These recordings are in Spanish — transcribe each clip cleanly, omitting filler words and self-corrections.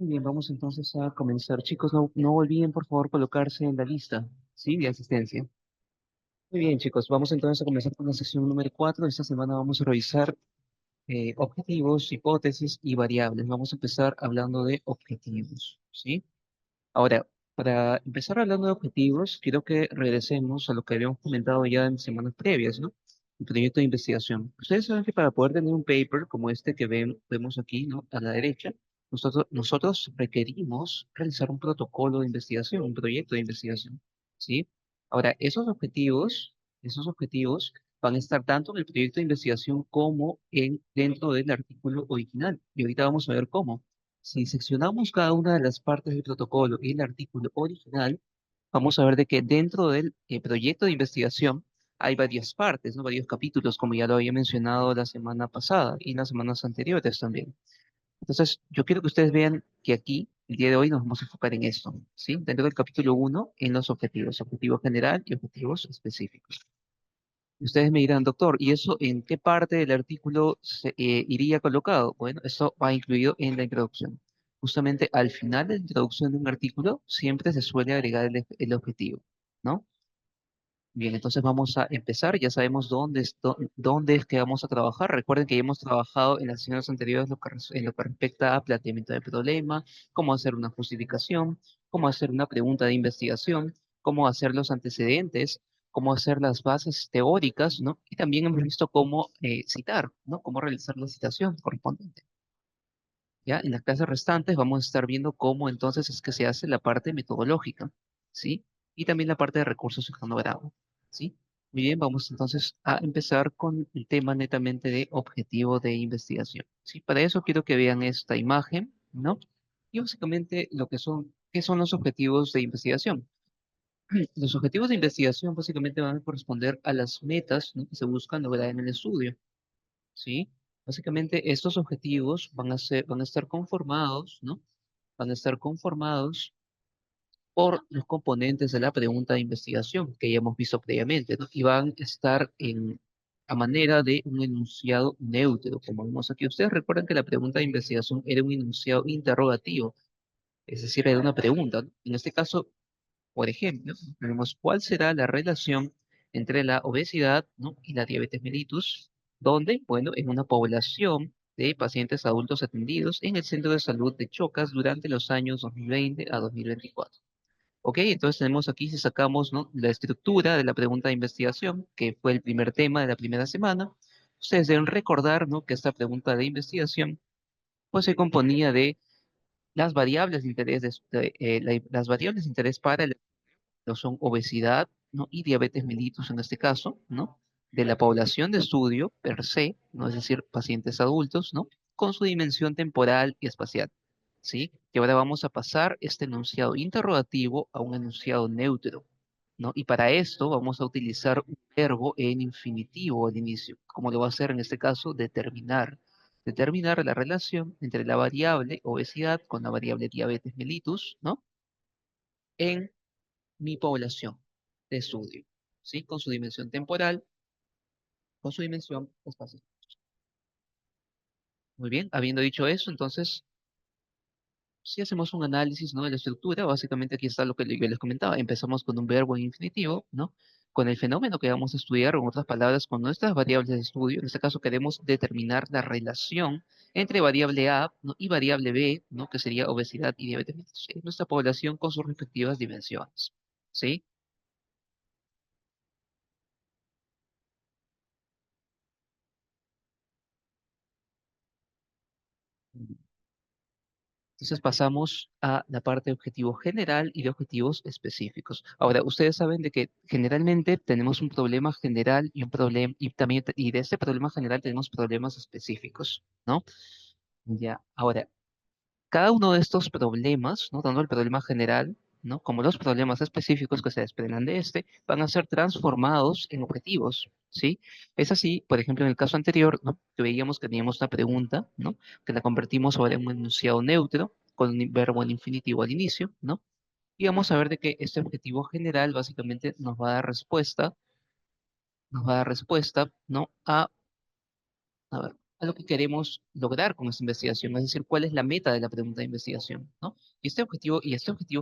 Muy bien, vamos entonces a comenzar. Chicos, no olviden por favor colocarse en la lista, ¿sí? De asistencia. Muy bien, chicos, vamos entonces a comenzar con la sesión número 4. Esta semana vamos a revisar objetivos, hipótesis y variables. Vamos a empezar hablando de objetivos, ¿sí? Ahora, para empezar hablando de objetivos, quiero que regresemos a lo que habíamos comentado ya en semanas previas, ¿no? El proyecto de investigación. Ustedes saben que para poder tener un paper como este que vemos aquí, ¿no? A la derecha, nosotros requerimos realizar un protocolo de investigación, un proyecto de investigación, ¿sí? Ahora, esos objetivos van a estar tanto en el proyecto de investigación como dentro del artículo original. Y ahorita vamos a ver cómo. Si seccionamos cada una de las partes del protocolo y el artículo original, vamos a ver de que dentro del proyecto de investigación hay varias partes, ¿no? Varios capítulos, como ya lo había mencionado la semana pasada y las semanas anteriores también. Entonces, yo quiero que ustedes vean que aquí, el día de hoy, nos vamos a enfocar en esto, ¿sí? Dentro del capítulo uno, en los objetivos, objetivo general y objetivos específicos. Y ustedes me dirán, doctor, ¿y eso en qué parte del artículo iría colocado? Bueno, eso va incluido en la introducción. Justamente al final de la introducción de un artículo siempre se suele agregar el objetivo, ¿no? Bien, entonces vamos a empezar. Ya sabemos dónde es que vamos a trabajar. Recuerden que ya hemos trabajado en las sesiones anteriores en lo que respecta a planteamiento de problema, cómo hacer una justificación, cómo hacer una pregunta de investigación, cómo hacer los antecedentes, cómo hacer las bases teóricas, ¿no? Y también hemos visto cómo citar, ¿no? Cómo realizar la citación correspondiente. Ya, en las clases restantes vamos a estar viendo cómo entonces es que se hace la parte metodológica, ¿sí? Y también la parte de recursos y cronograma, ¿sí? Muy bien, vamos entonces a empezar con el tema netamente de objetivo de investigación, ¿sí? Para eso quiero que vean esta imagen, ¿no? Y básicamente ¿qué son los objetivos de investigación? Los objetivos de investigación básicamente van a corresponder a las metas, ¿no? Que se buscan lograr en el estudio. ¿Sí? Básicamente estos objetivos van a estar conformados, ¿no? Van a estar conformados por los componentes de la pregunta de investigación que ya hemos visto previamente, ¿no? Y van a estar a manera de un enunciado neutro, como vemos aquí. Ustedes recuerdan que la pregunta de investigación era un enunciado interrogativo, es decir, era una pregunta, ¿no? En este caso, por ejemplo, tenemos cuál será la relación entre la obesidad, ¿no? y la diabetes mellitus, donde, bueno, en una población de pacientes adultos atendidos en el Centro de Salud de Chocas durante los años 2020 a 2024. Ok, entonces tenemos aquí, si sacamos, ¿no? la estructura de la pregunta de investigación, que fue el primer tema de la primera semana, ustedes deben recordar, ¿no? que esta pregunta de investigación pues se componía de las variables de interés, las variables de interés para el no son obesidad, ¿no? y diabetes mellitus en este caso, ¿no? de la población de estudio per se, ¿no? es decir, pacientes adultos, ¿no? con su dimensión temporal y espacial, ¿sí? Y ahora vamos a pasar este enunciado interrogativo a un enunciado neutro, ¿no? Y para esto vamos a utilizar un verbo en infinitivo al inicio, como lo va a hacer en este caso, determinar. Determinar la relación entre la variable obesidad con la variable diabetes mellitus, ¿no? en mi población de estudio, ¿sí? Con su dimensión temporal, con su dimensión espacial. Muy bien, habiendo dicho eso, entonces, si hacemos un análisis, ¿no? de la estructura, básicamente aquí está lo que yo les comentaba. Empezamos con un verbo en infinitivo, ¿no? Con el fenómeno que vamos a estudiar, o en otras palabras, con nuestras variables de estudio. En este caso queremos determinar la relación entre variable A, ¿no? y variable B, ¿no? que sería obesidad y diabetes mellitus, en nuestra población con sus respectivas dimensiones, ¿sí? Entonces pasamos a la parte de objetivo general y de objetivos específicos. Ahora, ustedes saben de que generalmente tenemos un problema general y un problema, y también, y de este problema general tenemos problemas específicos, ¿no? Ya, ahora, cada uno de estos problemas, ¿no? Tanto el problema general, ¿no? como los problemas específicos que se desprendan de este, van a ser transformados en objetivos, ¿sí? Es así, por ejemplo, en el caso anterior, ¿no? que veíamos que teníamos una pregunta, ¿no? que la convertimos ahora en un enunciado neutro, con un verbo en infinitivo al inicio, ¿no? Y vamos a ver de que este objetivo general básicamente nos va a dar respuesta, ¿no? A ver, a lo que queremos lograr con esta investigación, es decir, cuál es la meta de la pregunta de investigación, ¿no? Y este objetivo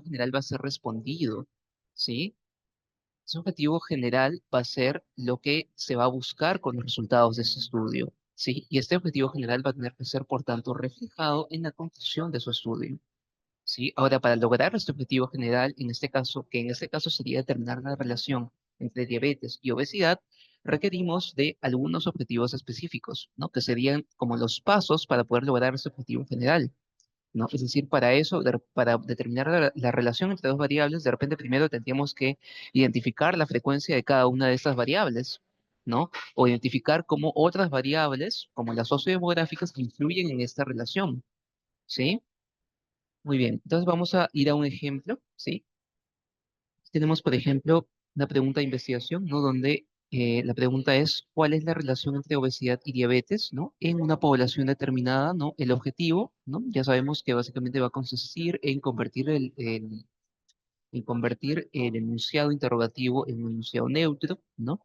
general va a ser respondido, ¿sí? Ese objetivo general va a ser lo que se va a buscar con los resultados de este estudio, ¿sí? Y este objetivo general va a tener que ser, por tanto, reflejado en la conclusión de su estudio, ¿sí? Ahora, para lograr este objetivo general, en este caso sería determinar la relación entre diabetes y obesidad, requerimos de algunos objetivos específicos, ¿no? Que serían como los pasos para poder lograr este objetivo general, ¿no? Es decir, para eso, para determinar la relación entre dos variables, de repente primero tendríamos que identificar la frecuencia de cada una de estas variables, ¿no? O identificar cómo otras variables, como las sociodemográficas, influyen en esta relación, ¿sí? Muy bien, entonces vamos a ir a un ejemplo, ¿sí? Tenemos, por ejemplo, una pregunta de investigación, ¿no? Donde la pregunta es, ¿cuál es la relación entre obesidad y diabetes, ¿no? En una población determinada, ¿no? El objetivo, ¿no? Ya sabemos que básicamente va a consistir en convertir el enunciado interrogativo en un enunciado neutro, ¿no?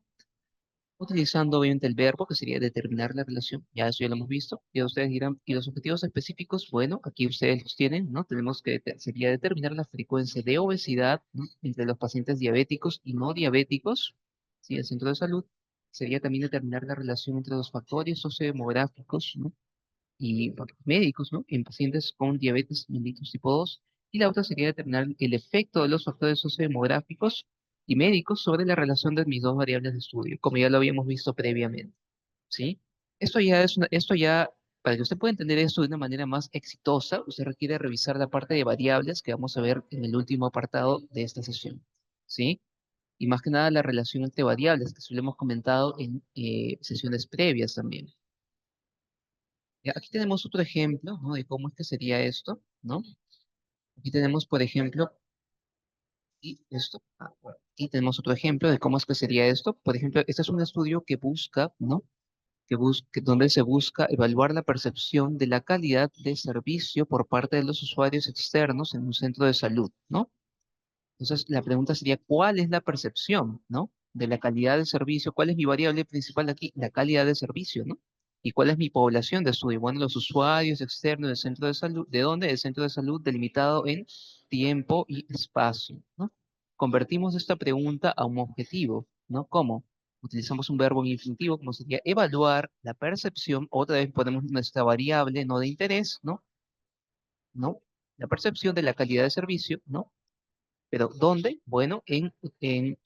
Utilizando obviamente el verbo, que sería determinar la relación, ya eso ya lo hemos visto, y ustedes dirán, ¿y los objetivos específicos? Bueno, aquí ustedes los tienen, ¿no? Tenemos que, sería determinar la frecuencia de obesidad, ¿no? Entre los pacientes diabéticos y no diabéticos, ¿sí? El centro de salud. Sería también determinar la relación entre los factores sociodemográficos, ¿no? Y factores médicos, ¿no? En pacientes con diabetes mellitus tipo 2. Y la otra sería determinar el efecto de los factores sociodemográficos y médicos sobre la relación de mis dos variables de estudio, como ya lo habíamos visto previamente, ¿sí? Esto ya, para que usted pueda entender esto de una manera más exitosa, usted requiere revisar la parte de variables que vamos a ver en el último apartado de esta sesión, ¿sí? Y más que nada la relación entre variables, que eso lo hemos comentado en sesiones previas también. Ya, aquí tenemos otro ejemplo, ¿no? De cómo es que sería esto, ¿no? Aquí tenemos, por ejemplo, bueno, aquí tenemos otro ejemplo de cómo es que sería esto. Por ejemplo, este es un estudio que busca, ¿no? Donde se busca evaluar la percepción de la calidad de servicio por parte de los usuarios externos en un centro de salud, ¿no? Entonces, la pregunta sería, ¿cuál es la percepción, ¿no? De la calidad de servicio? ¿Cuál es mi variable principal aquí? La calidad de servicio, ¿no? ¿Y cuál es mi población de estudio? Bueno, los usuarios externos del centro de salud. ¿De dónde? El centro de salud delimitado en tiempo y espacio, ¿no? Convertimos esta pregunta a un objetivo, ¿no? ¿Cómo? Utilizamos un verbo en infinitivo, como sería evaluar la percepción. Otra vez ponemos nuestra variable no de interés, ¿no? ¿No? La percepción de la calidad de servicio, ¿no? ¿Pero dónde? Bueno, en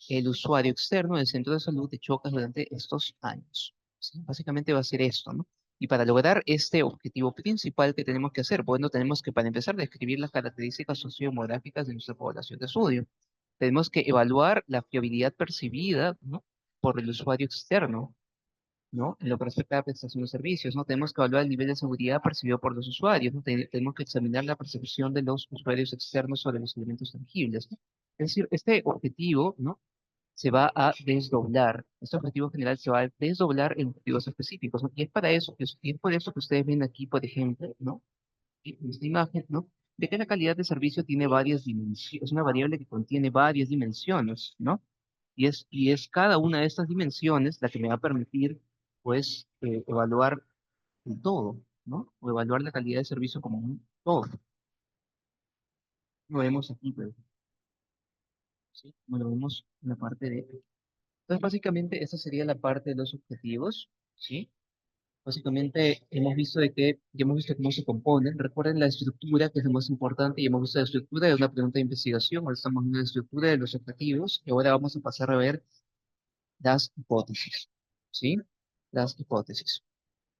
el usuario externo del centro de salud de Chocas durante estos años, ¿sí? Básicamente va a ser esto, ¿no? Y para lograr este objetivo principal que tenemos que hacer, bueno, tenemos que, para empezar, describir las características sociodemográficas de nuestra población de estudio. Tenemos que evaluar la fiabilidad percibida, ¿no? Por el usuario externo, ¿no? En lo que respecta a la prestación de servicios, ¿no? Tenemos que evaluar el nivel de seguridad percibido por los usuarios, ¿no? Tenemos que examinar la percepción de los usuarios externos sobre los elementos tangibles, ¿no? Es decir, este objetivo, ¿no? Se va a desdoblar, este objetivo general se va a desdoblar en objetivos específicos, ¿no? Y es para eso, y es por eso que ustedes ven aquí, por ejemplo, ¿no? En esta imagen, ¿no? De que la calidad de servicio tiene varias dimensiones, es una variable que contiene varias dimensiones, ¿no? Y es cada una de estas dimensiones la que me va a permitir, pues, evaluar el todo, ¿no? O evaluar la calidad de servicio como un todo. Lo vemos aquí, pues, ¿sí? Como lo vemos en la parte de... Entonces, básicamente, esa sería la parte de los objetivos, ¿sí? Básicamente, ya hemos visto cómo se componen. Recuerden la estructura, que es lo más importante, y hemos visto la estructura de una pregunta de investigación, ahora estamos viendo la estructura de los objetivos, y ahora vamos a pasar a ver las hipótesis, ¿sí? Las hipótesis.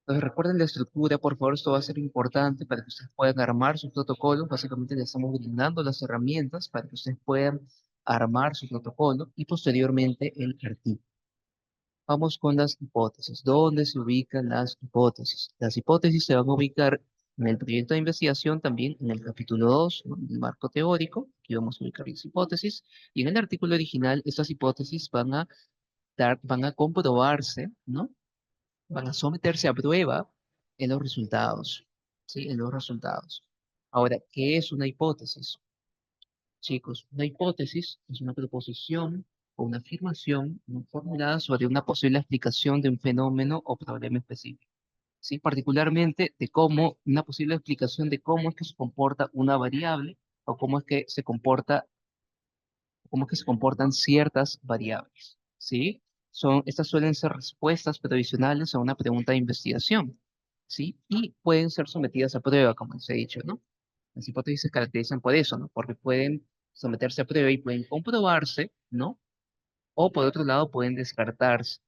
Entonces recuerden la estructura, por favor, esto va a ser importante para que ustedes puedan armar su protocolo. Básicamente les estamos brindando las herramientas para que ustedes puedan armar su protocolo y posteriormente el artículo. Vamos con las hipótesis. ¿Dónde se ubican las hipótesis? Las hipótesis se van a ubicar en el proyecto de investigación, también en el capítulo 2, ¿no? En el marco teórico. Aquí vamos a ubicar las hipótesis. Y en el artículo original, estas hipótesis van a comprobarse, ¿no? Van a someterse a prueba en los resultados, ¿sí? En los resultados. Ahora, ¿qué es una hipótesis? Chicos, una hipótesis es una proposición o una afirmación, ¿no? Formulada sobre una posible explicación de un fenómeno o problema específico, ¿sí? Particularmente de cómo, una posible explicación de cómo es que se comporta una variable o cómo es que se comportan ciertas variables, ¿sí? Estas suelen ser respuestas previsionales a una pregunta de investigación, ¿sí? Y pueden ser sometidas a prueba, como les he dicho, ¿no? Las hipótesis se caracterizan por eso, ¿no? Porque pueden someterse a prueba y pueden comprobarse, ¿no? O por otro lado pueden descartarse,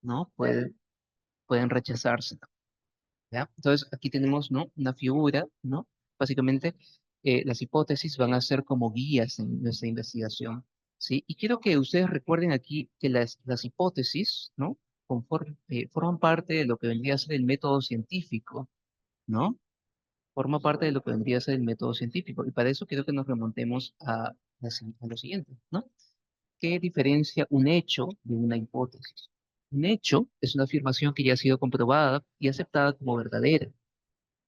¿no? Pueden rechazarse, ¿ya? Entonces aquí tenemos, ¿no? Una figura, ¿no? Básicamente, las hipótesis van a ser como guías en nuestra investigación, ¿sí? Y quiero que ustedes recuerden aquí que las hipótesis, ¿no? Forman parte de lo que vendría a ser el método científico, ¿no? Forma parte de lo que vendría a ser el método científico. Y para eso quiero que nos remontemos a lo siguiente, ¿no? ¿Qué diferencia un hecho de una hipótesis? Un hecho es una afirmación que ya ha sido comprobada y aceptada como verdadera.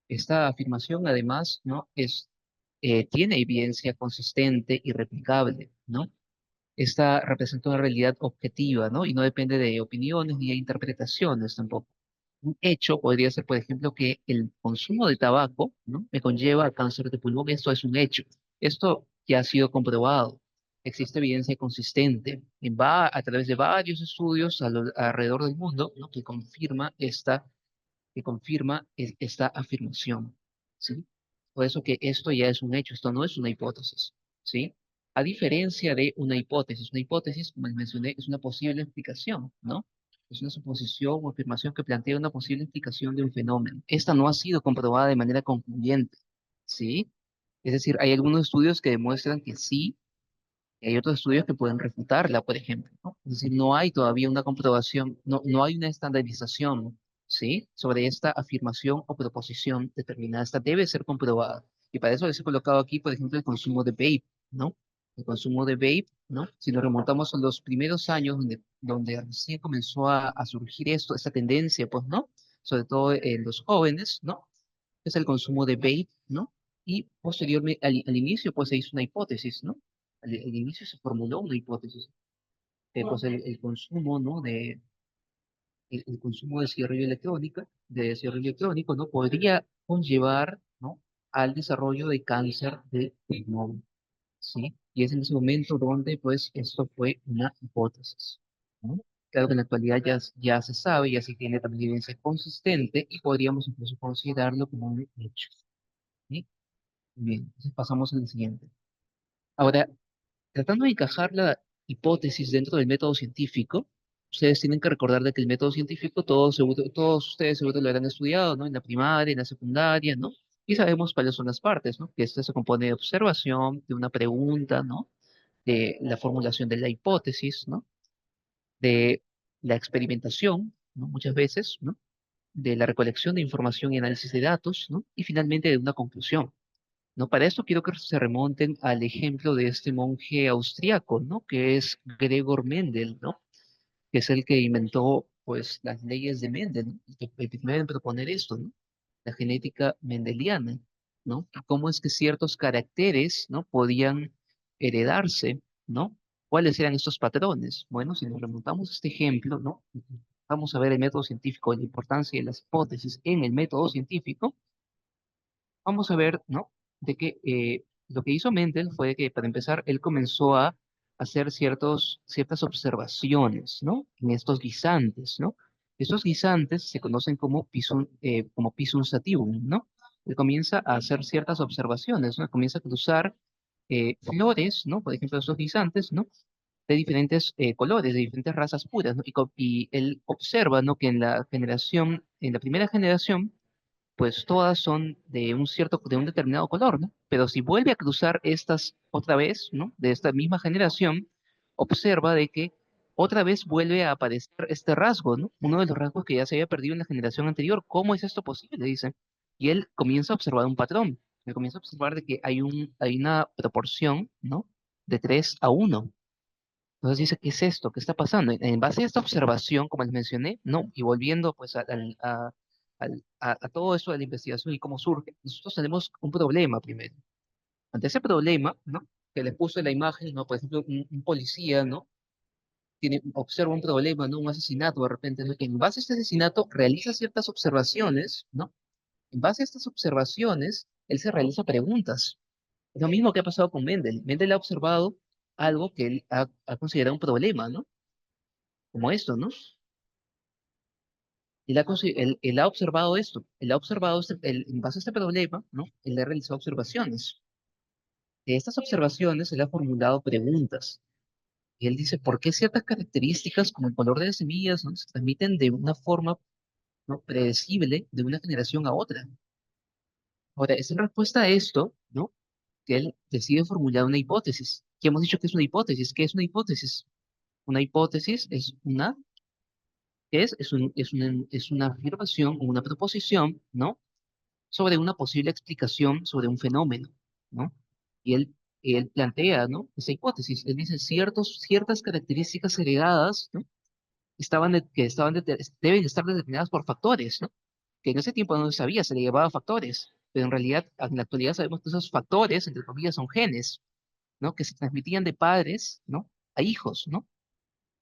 Esta afirmación, además, ¿no? Tiene evidencia consistente y replicable, ¿no? Esta representa una realidad objetiva, ¿no? Y no depende de opiniones ni de interpretaciones tampoco. Un hecho podría ser, por ejemplo, que el consumo de tabaco, ¿no? Me conlleva cáncer de pulmón. Esto es un hecho. Esto ya ha sido comprobado. Existe evidencia consistente a través de varios estudios alrededor del mundo, ¿no? Que confirma esta afirmación, ¿sí? Por eso que esto ya es un hecho, esto no es una hipótesis, ¿sí? A diferencia de una hipótesis, como les mencioné, es una posible explicación, ¿no? Es una suposición o afirmación que plantea una posible explicación de un fenómeno. Esta no ha sido comprobada de manera concluyente, ¿sí? Es decir, hay algunos estudios que demuestran que sí, y hay otros estudios que pueden refutarla, por ejemplo, ¿no? Es decir, no hay todavía una comprobación, no hay una estandarización, ¿sí? Sobre esta afirmación o proposición determinada. Esta debe ser comprobada. Y para eso les he colocado aquí, por ejemplo, el consumo de vape, ¿no? El consumo de vape, ¿no? Si nos remontamos a los primeros años donde recién comenzó a surgir esta tendencia, pues, ¿no? Sobre todo en los jóvenes, ¿no? Es el consumo de vape, ¿no? Y posteriormente, al inicio, pues se hizo una hipótesis, ¿no? Al inicio se formuló una hipótesis, pues el consumo, ¿no? El consumo de cigarrillo electrónico, ¿no? Podría conllevar, ¿no? Al desarrollo de cáncer de pulmón, ¿sí? Y es en ese momento donde, pues, esto fue una hipótesis, ¿no? Claro que en la actualidad ya se sabe, ya se tiene también evidencia consistente y podríamos incluso considerarlo como un hecho, ¿sí? Bien, entonces pasamos al siguiente. Ahora, tratando de encajar la hipótesis dentro del método científico, ustedes tienen que recordar de que el método científico, todos ustedes seguro lo habrán estudiado, ¿no? En la primaria, en la secundaria, ¿no? Y sabemos cuáles son las partes, ¿no? Que esto se compone de observación, de una pregunta, ¿no? De la formulación de la hipótesis, ¿no? De la experimentación, ¿no? Muchas veces, ¿no? De la recolección de información y análisis de datos, ¿no? Y finalmente de una conclusión. ¿No? Para esto quiero que se remonten al ejemplo de este monje austriaco, ¿no? Que es Gregor Mendel, ¿no? Que es el que inventó, pues, las leyes de Mendel, ¿no? El primero en proponer esto, ¿no? La genética mendeliana, ¿no? Y cómo es que ciertos caracteres, ¿no? Podían heredarse, ¿no? ¿Cuáles eran estos patrones? Bueno, si nos remontamos a este ejemplo, ¿no? Vamos a ver el método científico, la importancia de las hipótesis en el método científico. Vamos a ver, ¿no? De que lo que hizo Mendel fue que, para empezar, él comenzó a hacer ciertas observaciones, ¿no? En estos guisantes, ¿no? Estos guisantes se conocen como Pisum sativum, ¿no? Él comienza a hacer ciertas observaciones, ¿no? Comienza a cruzar flores, ¿no? Por ejemplo, estos guisantes, ¿no? De diferentes colores, de diferentes razas puras, ¿no? Y él observa, ¿no? Que en la primera generación, pues todas son de un determinado color, ¿no? Pero si vuelve a cruzar estas otra vez, ¿no? De esta misma generación, observa de que otra vez vuelve a aparecer este rasgo, ¿no? Uno de los rasgos que ya se había perdido en la generación anterior. ¿Cómo es esto posible? Dice. Y él comienza a observar un patrón. Él comienza a observar de que hay una proporción, ¿no? De 3 a 1. Entonces dice, ¿qué es esto? ¿Qué está pasando? En base a esta observación, como les mencioné, no, y volviendo pues a todo eso de la investigación y cómo surge, nosotros tenemos un problema primero. Ante ese problema, ¿no? Que le puse la imagen, ¿no? Por ejemplo, un policía, ¿no? observa un problema, ¿no? Un asesinato de repente, ¿no? Que en base a este asesinato realiza ciertas observaciones, ¿no? En base a estas observaciones, él se realiza preguntas. Es lo mismo que ha pasado con Mendel. Mendel ha observado algo que él ha considerado un problema, ¿no? Como esto, ¿no? Él ha observado esto, él ha observado, en base a este problema, ¿no? Él ha realizado observaciones. De estas observaciones, él ha formulado preguntas. Y él dice, ¿por qué ciertas características como el color de las semillas, ¿no? Se transmiten de una forma, ¿no? Predecible de una generación a otra? Ahora, es en respuesta a esto, ¿no? Que él decide formular una hipótesis. ¿Qué hemos dicho que es una hipótesis? ¿Qué es una hipótesis? Una hipótesis es una, ¿qué es? Es una afirmación o una proposición, ¿no? Sobre una posible explicación sobre un fenómeno, ¿no? Y él plantea, ¿no? Esa hipótesis. Él dice ciertas características heredadas, ¿no? Deben estar determinadas por factores, ¿no? Que en ese tiempo no se sabía, se le llamaba factores, pero en realidad en la actualidad sabemos que esos factores, entre comillas, son genes, ¿no? Que se transmitían de padres, ¿no? A hijos, ¿no?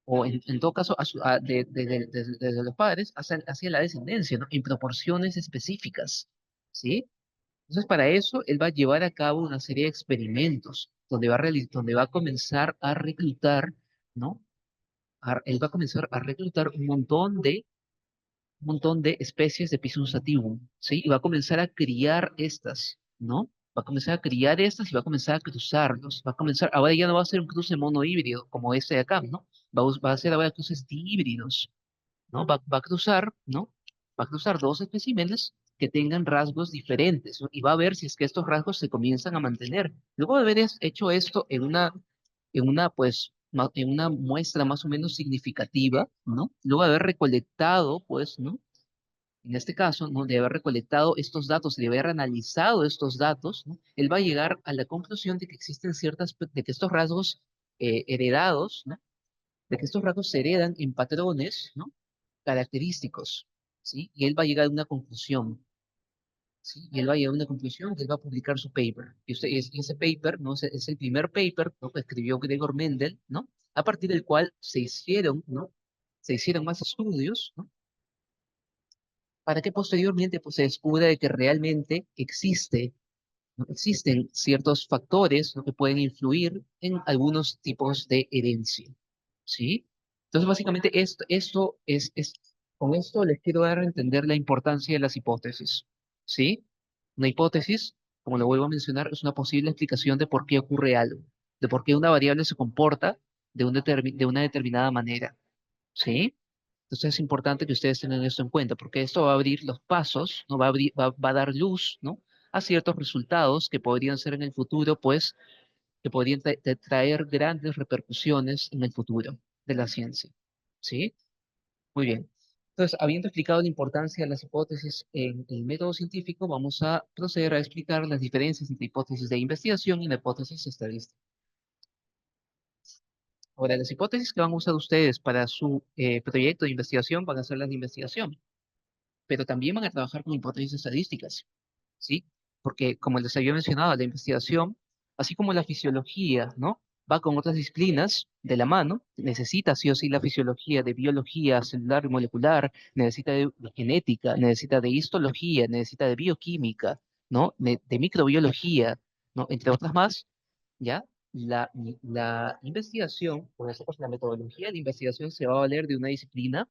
O en todo caso, desde los padres hacia la descendencia, ¿no? En proporciones específicas, ¿sí? Entonces, para eso, él va a llevar a cabo una serie de experimentos donde va a comenzar a reclutar, ¿no? Él va a comenzar a reclutar un montón de especies de Pisum sativum, ¿sí? Y va a comenzar a criar estas, ¿no? Va a comenzar a criar estas y va a comenzar a cruzarlos. Va a comenzar, ahora ya no va a ser un cruce mono híbrido como este de acá, ¿no? Va a ser ahora cruces dihíbridos, ¿no? Va a cruzar, ¿no? Va a cruzar dos especímenes que tengan rasgos diferentes, ¿no? Y va a ver si es que estos rasgos se comienzan a mantener. Luego de haber hecho esto en una muestra más o menos significativa, ¿no? Luego de haber recolectado, pues, ¿no? En este caso, ¿no? De haber recolectado estos datos y de haber analizado estos datos, ¿no? Él va a llegar a la conclusión de que existen de que estos rasgos heredados, ¿no? De que estos rasgos se heredan en patrones, ¿no? Característicos, ¿sí? Y él va a llegar a una conclusión, ¿sí? Y él va a llegar a una conclusión que él va a publicar su paper. Y ese paper, ¿no? Es el primer paper, ¿no? Que escribió Gregor Mendel, ¿no? A partir del cual se hicieron, ¿no? Se hicieron más estudios, ¿no? Para que posteriormente pues, se descubra de que realmente ¿no? Existen ciertos factores, ¿no? Que pueden influir en algunos tipos de herencia, ¿sí? Entonces, básicamente, con esto les quiero dar a entender la importancia de las hipótesis, ¿sí? Una hipótesis, como lo vuelvo a mencionar, es una posible explicación de por qué ocurre algo, de por qué una variable se comporta de una determinada manera, ¿sí? Entonces es importante que ustedes tengan esto en cuenta, porque esto va a abrir los pasos, ¿no? Va a dar luz, ¿no? A ciertos resultados que podrían ser en el futuro, pues, que podrían traer grandes repercusiones en el futuro de la ciencia. ¿Sí? Muy bien. Entonces, habiendo explicado la importancia de las hipótesis en el método científico, vamos a proceder a explicar las diferencias entre hipótesis de investigación y la hipótesis estadística. Ahora, las hipótesis que van a usar ustedes para su proyecto de investigación van a ser las de investigación, pero también van a trabajar con hipótesis estadísticas, ¿sí? Porque, como les había mencionado, la investigación, así como la fisiología, ¿no? Va con otras disciplinas de la mano, necesita sí o sí la fisiología de biología celular y molecular, necesita de genética, necesita de histología, necesita de bioquímica, ¿no? De microbiología, ¿no? Entre otras más, ¿ya? La investigación, por eso pues, la metodología de investigación se va a valer de una disciplina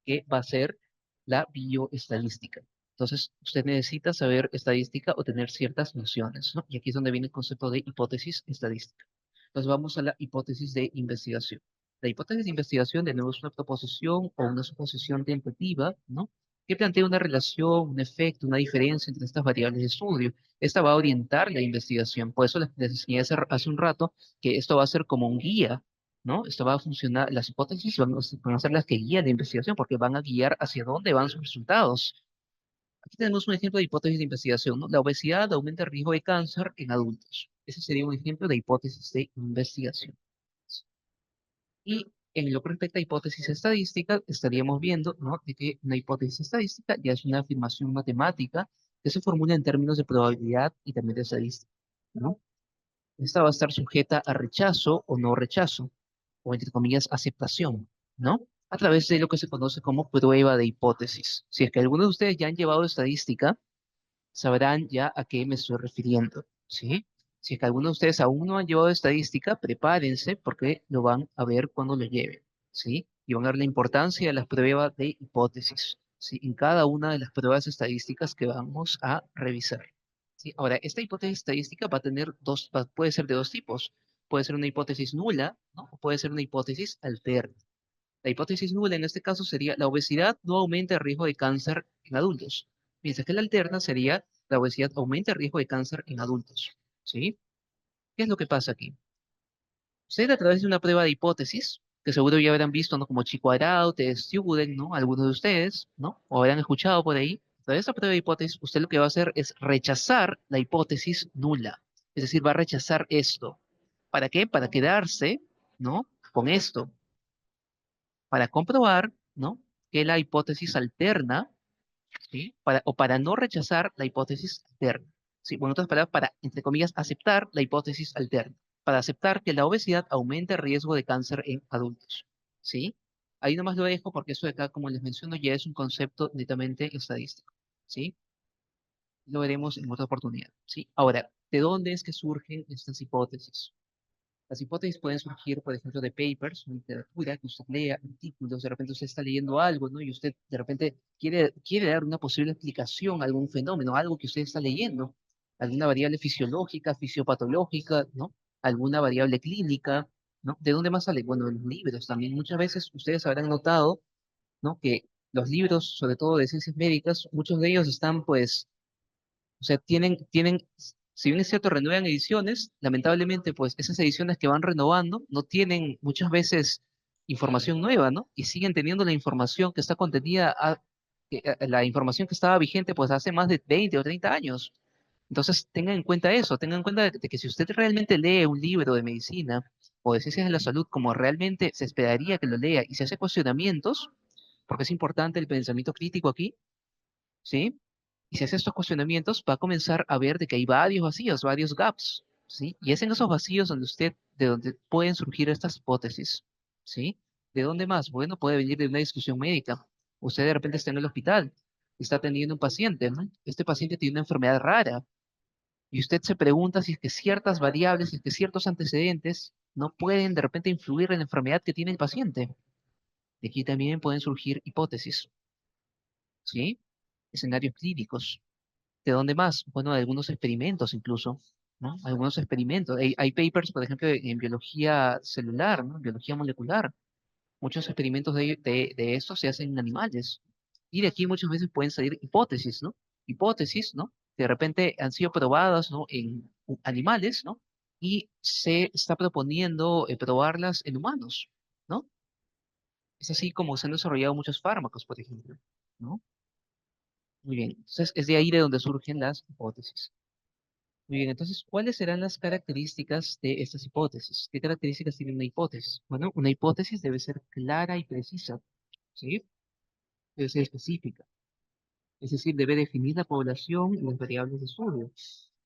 que va a ser la bioestadística. Entonces, usted necesita saber estadística o tener ciertas nociones, ¿no? Y aquí es donde viene el concepto de hipótesis estadística. Entonces, vamos a la hipótesis de investigación. La hipótesis de investigación, de nuevo, es una proposición o una suposición tentativa, ¿no? Que plantea una relación, un efecto, una diferencia entre estas variables de estudio. Esta va a orientar la investigación. Por eso les enseñé hace un rato que esto va a ser como un guía, ¿no? Esto va a funcionar, las hipótesis van a ser las que guían la investigación porque van a guiar hacia dónde van sus resultados. Aquí tenemos un ejemplo de hipótesis de investigación, ¿no? La obesidad aumenta el riesgo de cáncer en adultos. Ese sería un ejemplo de hipótesis de investigación. Y en lo que respecta a hipótesis estadística, estaríamos viendo, ¿no? De que una hipótesis estadística ya es una afirmación matemática que se formula en términos de probabilidad y también de estadística, ¿no? Esta va a estar sujeta a rechazo o no rechazo. o entre comillas, aceptación, ¿no? A través de lo que se conoce como prueba de hipótesis. Si es que algunos de ustedes ya han llevado estadística, sabrán ya a qué me estoy refiriendo, ¿sí? Si es que algunos de ustedes aún no han llevado estadística, prepárense porque lo van a ver cuando lo lleven, ¿sí? Y van a ver la importancia de las pruebas de hipótesis, ¿sí? En cada una de las pruebas estadísticas que vamos a revisar, ¿sí? Ahora, esta hipótesis estadística va a tener puede ser de dos tipos. Puede ser una hipótesis nula, ¿no? O puede ser una hipótesis alterna. La hipótesis nula en este caso sería la obesidad no aumenta el riesgo de cáncer en adultos, mientras que la alterna sería la obesidad aumenta el riesgo de cáncer en adultos. ¿Sí? ¿Qué es lo que pasa aquí? Usted a través de una prueba de hipótesis, que seguro ya habrán visto, ¿no? Como Chi Cuadrado, test Student, ¿no? Algunos de ustedes, ¿no? O habrán escuchado por ahí. A través de esta prueba de hipótesis, usted lo que va a hacer es rechazar la hipótesis nula. Es decir, va a rechazar esto. ¿Para qué? Para quedarse, ¿no? Con esto, para comprobar, ¿no? Que la hipótesis alterna, ¿sí? O para no rechazar la hipótesis alterna. ¿Sí? Bueno, en otras palabras, para, entre comillas, aceptar la hipótesis alterna. Para aceptar que la obesidad aumenta el riesgo de cáncer en adultos. ¿Sí? Ahí nomás lo dejo porque eso de acá, como les menciono, ya es un concepto netamente estadístico. ¿Sí? Lo veremos en otra oportunidad. ¿Sí? Ahora, ¿de dónde es que surgen estas hipótesis? Las hipótesis pueden surgir, por ejemplo, de papers, literatura, que usted lea, artículos, de repente usted está leyendo algo, ¿no? Y usted de repente quiere dar una posible explicación a algún fenómeno, algo que usted está leyendo, alguna variable fisiológica, fisiopatológica, ¿no? Alguna variable clínica, ¿no? ¿De dónde más sale? Bueno, en los libros también. Muchas veces ustedes habrán notado, ¿no? Que los libros, sobre todo de ciencias médicas, muchos de ellos están, pues, o sea, si bien es cierto, renuevan ediciones, lamentablemente, pues esas ediciones que van renovando no tienen muchas veces información nueva, ¿no? Y siguen teniendo la información que está contenida, la información que estaba vigente, pues hace más de 20 o 30 años. Entonces, tengan en cuenta eso, tengan en cuenta de que si usted realmente lee un libro de medicina o de ciencias de la salud como realmente se esperaría que lo lea y se hace cuestionamientos, porque es importante el pensamiento crítico aquí, ¿sí? Y si hace estos cuestionamientos, va a comenzar a ver de que hay varios vacíos, varios gaps, ¿sí? Y es en esos vacíos de donde pueden surgir estas hipótesis, ¿sí? ¿De dónde más? Bueno, puede venir de una discusión médica. Usted de repente está en el hospital, está atendiendo a un paciente, ¿no? Este paciente tiene una enfermedad rara y usted se pregunta si es que ciertas variables, si es que ciertos antecedentes no pueden de repente influir en la enfermedad que tiene el paciente. De aquí también pueden surgir hipótesis, ¿sí? Escenarios clínicos. ¿De dónde más? Bueno, de algunos experimentos incluso, ¿no? Algunos experimentos. Hay papers, por ejemplo, en biología celular, ¿no? Biología molecular. Muchos experimentos de esto se hacen en animales. Y de aquí muchas veces pueden salir hipótesis, ¿no? Hipótesis, ¿no? Que de repente han sido probadas, ¿no? En animales, ¿no? Y se está proponiendo probarlas en humanos, ¿no? Es así como se han desarrollado muchos fármacos, por ejemplo, ¿no? Muy bien. Entonces, es de ahí de donde surgen las hipótesis. Muy bien, entonces, ¿cuáles serán las características de estas hipótesis? ¿Qué características tiene una hipótesis? Bueno, una hipótesis debe ser clara y precisa, ¿sí? Debe ser específica, es decir, debe definir la población y las variables de estudio.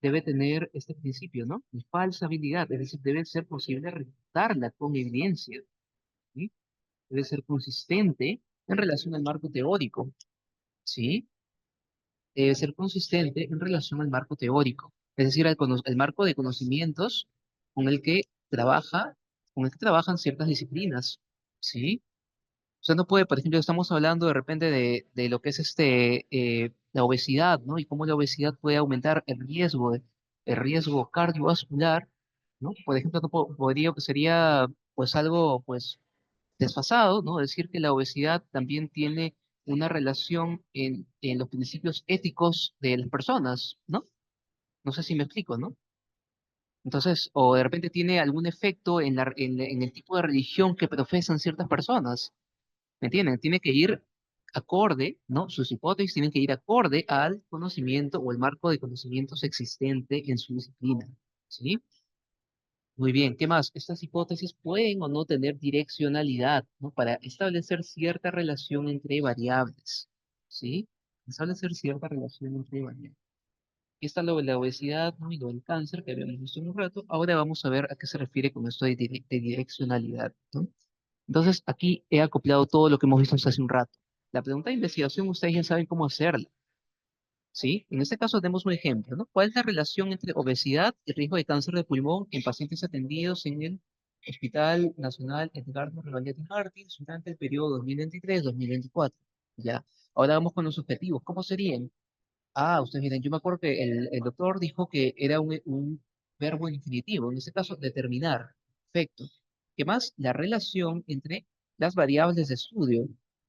Debe tener este principio, ¿no? De falsabilidad, es decir, debe ser posible refutarla con evidencia, ¿sí? Debe ser consistente en relación al marco teórico, ¿sí? Debe ser consistente en relación al marco teórico, es decir, al marco de conocimientos con el que trabaja, con el que trabajan ciertas disciplinas, ¿sí? O sea, no puede, por ejemplo, estamos hablando de repente de lo que es la obesidad, ¿no? Y cómo la obesidad puede aumentar el riesgo cardiovascular, ¿no? Por ejemplo, no podría, que sería pues algo pues desfasado, ¿no? Decir que la obesidad también tiene una relación en los principios éticos de las personas, ¿no? No sé si me explico, ¿no? Entonces, o de repente tiene algún efecto en el tipo de religión que profesan ciertas personas, ¿me entienden? Tiene que ir acorde, ¿no? Sus hipótesis tienen que ir acorde al conocimiento o el marco de conocimientos existente en su disciplina, ¿sí? Muy bien, ¿qué más? Estas hipótesis pueden o no tener direccionalidad, ¿no? Para establecer cierta relación entre variables, ¿sí? Establecer cierta relación entre variables. Aquí está lo de la obesidad, ¿no? Y lo del cáncer que habíamos visto en un rato. Ahora vamos a ver a qué se refiere con esto de direccionalidad, ¿no? Entonces, aquí he acoplado todo lo que hemos visto hace un rato. La pregunta de investigación, ustedes ya saben cómo hacerla, ¿sí? En este caso tenemos un ejemplo, ¿no? ¿Cuál es la relación entre obesidad y riesgo de cáncer de pulmón en pacientes atendidos en el Hospital Nacional Edgardo Rebagliati Martins durante el periodo 2023-2024? Ya. Ahora vamos con los objetivos. ¿Cómo serían? Ah, ustedes miren, yo me acuerdo que el doctor dijo que era un verbo infinitivo, en este caso, determinar. Perfecto. ¿Qué más? La relación entre las variables de estudio.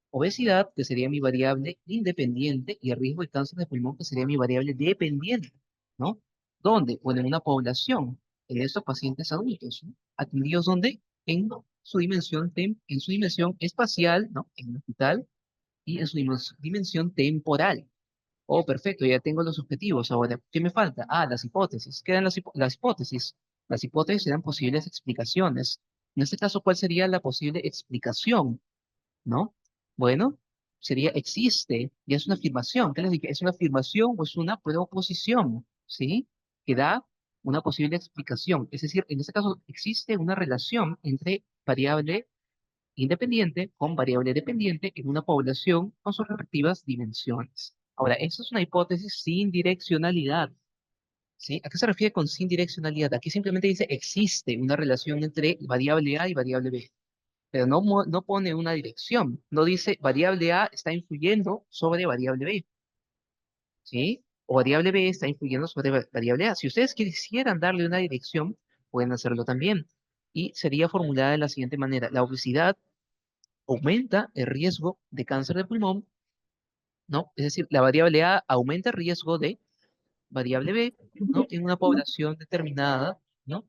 Obesidad, que sería mi variable independiente, y el riesgo de cáncer de pulmón, que sería mi variable dependiente, ¿no? ¿Dónde? Bueno, en una población, en estos pacientes adultos, ¿no? Atendidos donde en su dimensión, en su dimensión espacial, ¿no? En el hospital, y en su dimensión temporal. Oh, perfecto, ya tengo los objetivos. Ahora, ¿qué me falta? Ah, las hipótesis. ¿Qué eran las hipótesis? Las hipótesis eran posibles explicaciones. En este caso, ¿cuál sería la posible explicación? ¿No? Bueno, sería existe, y es una afirmación. ¿Qué les dije? ¿Es una afirmación o es una proposición? ¿Sí? Que da una posible explicación. Es decir, en este caso, existe una relación entre variable independiente con variable dependiente en una población con sus respectivas dimensiones. Ahora, esta es una hipótesis sin direccionalidad, ¿sí? ¿A qué se refiere con sin direccionalidad? Aquí simplemente dice existe una relación entre variable A y variable B, pero no, no pone una dirección, no dice variable A está influyendo sobre variable B, ¿sí? O variable B está influyendo sobre variable A. Si ustedes quisieran darle una dirección, pueden hacerlo también. Y sería formulada de la siguiente manera. La obesidad aumenta el riesgo de cáncer de pulmón, ¿no? Es decir, la variable A aumenta el riesgo de variable B, ¿no? En una población determinada, ¿no?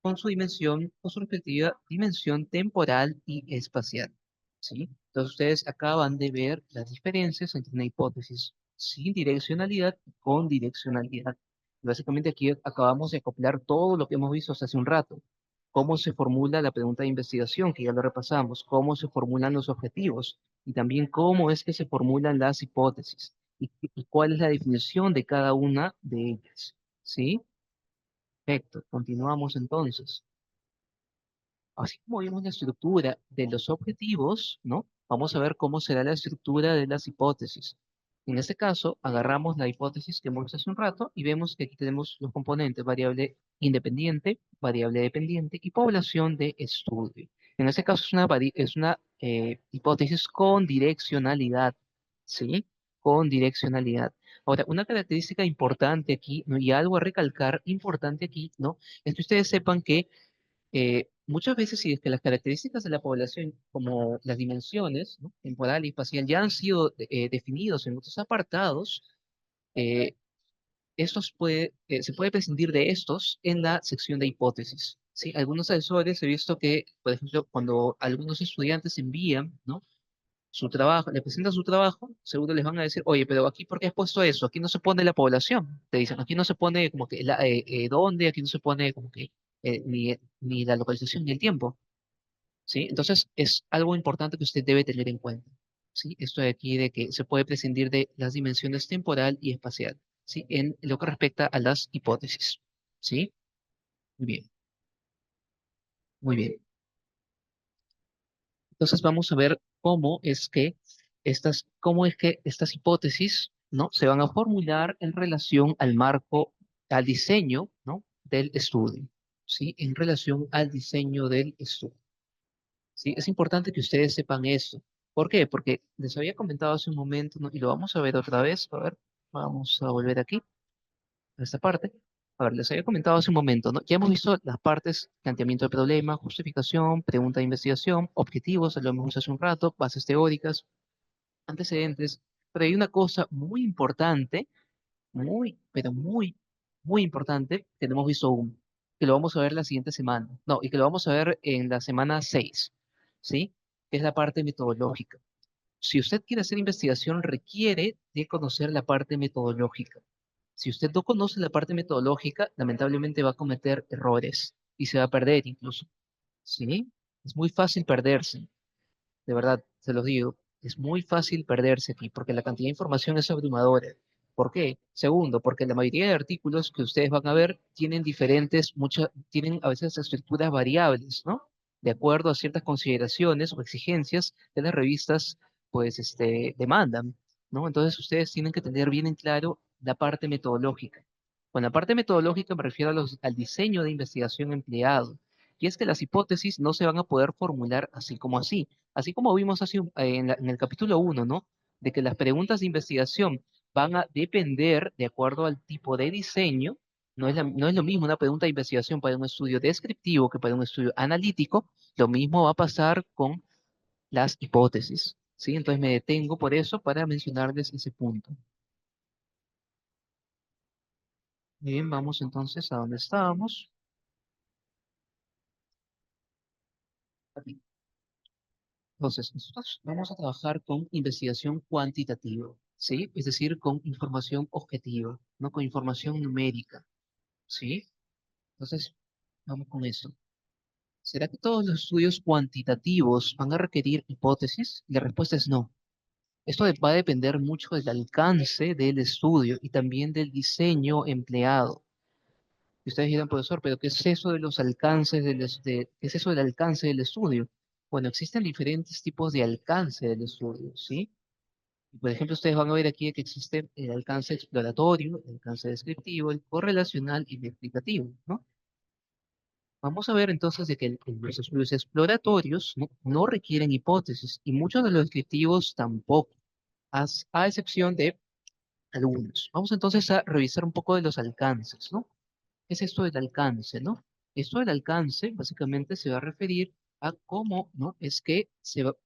Con su dimensión, con su respectiva dimensión temporal y espacial, ¿sí? Entonces ustedes acaban de ver las diferencias entre una hipótesis sin direccionalidad y con direccionalidad. Básicamente aquí acabamos de acoplar todo lo que hemos visto hasta hace un rato. Cómo se formula la pregunta de investigación, que ya lo repasamos, cómo se formulan los objetivos y también cómo es que se formulan las hipótesis y cuál es la definición de cada una de ellas, ¿sí? Perfecto, continuamos entonces. Así como vimos la estructura de los objetivos, ¿no? Vamos a ver cómo será la estructura de las hipótesis. En este caso, agarramos la hipótesis que hemos visto hace un rato y vemos que aquí tenemos los componentes variable independiente, variable dependiente y población de estudio. En este caso es una hipótesis con direccionalidad, ¿sí? Con direccionalidad. Ahora, una característica importante aquí, ¿no? Y algo a recalcar importante aquí, ¿no? Es que ustedes sepan que muchas veces, si es que las características de la población, como las dimensiones, ¿no? Temporal y espacial, ya han sido definidos en otros apartados, eh, se puede prescindir de estos en la sección de hipótesis. ¿Sí? Algunos asesores he visto que, por ejemplo, cuando algunos estudiantes envían, ¿no? Su trabajo, le presentan su trabajo, seguro les van a decir, oye, pero aquí, ¿por qué has puesto eso? Aquí no se pone la población. Te dicen, aquí no se pone como que dónde, aquí no se pone como que ni la localización ni el tiempo, ¿sí? Entonces, es algo importante que usted debe tener en cuenta, ¿sí? Esto de aquí de que se puede prescindir de las dimensiones temporal y espacial, ¿sí? En lo que respecta a las hipótesis, ¿sí? Muy bien, muy bien. Entonces vamos a ver cómo es que estas hipótesis, ¿no? Se van a formular en relación al marco, al diseño, ¿no? Del estudio, ¿sí? En relación al diseño del estudio, ¿sí? Es importante que ustedes sepan esto. ¿Por qué? Porque les había comentado hace un momento, ¿no? Y lo vamos a ver otra vez. A ver, vamos a volver aquí, a esta parte. A ver, les había comentado hace un momento, ¿no? Ya hemos visto las partes, planteamiento de problema, justificación, pregunta de investigación, objetivos, lo hemos visto hace un rato, bases teóricas, antecedentes, pero hay una cosa muy importante, pero muy importante, que no hemos visto aún, que lo vamos a ver la siguiente semana, no, y que lo vamos a ver en la semana 6, ¿sí? Que es la parte metodológica. Si usted quiere hacer investigación, requiere de conocer la parte metodológica. Si usted no conoce la parte metodológica, lamentablemente va a cometer errores y se va a perder incluso, ¿sí? Es muy fácil perderse, de verdad, se los digo. Es muy fácil perderse aquí porque la cantidad de información es abrumadora. ¿Por qué? Segundo, porque la mayoría de artículos que ustedes van a ver tienen tienen a veces estructuras variables, ¿no? De acuerdo a ciertas consideraciones o exigencias que las revistas, pues, demandan, ¿no? Entonces ustedes tienen que tener bien en claro la parte metodológica. Con la parte metodológica me refiero al diseño de investigación empleado. Y es que las hipótesis no se van a poder formular así como así. Así como vimos en el capítulo 1, ¿no? De que las preguntas de investigación van a depender de acuerdo al tipo de diseño. No es lo mismo una pregunta de investigación para un estudio descriptivo que para un estudio analítico. Lo mismo va a pasar con las hipótesis, ¿sí? Entonces me detengo por eso para mencionarles ese punto. Bien, vamos entonces a donde estábamos. Aquí. Entonces, nosotros vamos a trabajar con investigación cuantitativa, ¿sí? Es decir, con información objetiva, no con información numérica, ¿sí? Entonces, vamos con eso. ¿Será que todos los estudios cuantitativos van a requerir hipótesis? La respuesta es no. Va a depender mucho del alcance del estudio y también del diseño empleado. Y ustedes dirán, profesor, pero ¿qué es eso de los alcances qué es eso del alcance del estudio? Bueno, existen diferentes tipos de alcance del estudio, ¿sí? Por ejemplo, ustedes van a ver aquí que existe el alcance exploratorio, el alcance descriptivo, el correlacional y el explicativo, ¿no? Vamos a ver entonces de que los estudios exploratorios no requieren hipótesis y muchos de los descriptivos tampoco, a excepción de algunos. Vamos entonces a revisar un poco de los alcances, ¿no? ¿Qué es esto del alcance, no? Esto del alcance básicamente se va a referir a cómo, ¿no?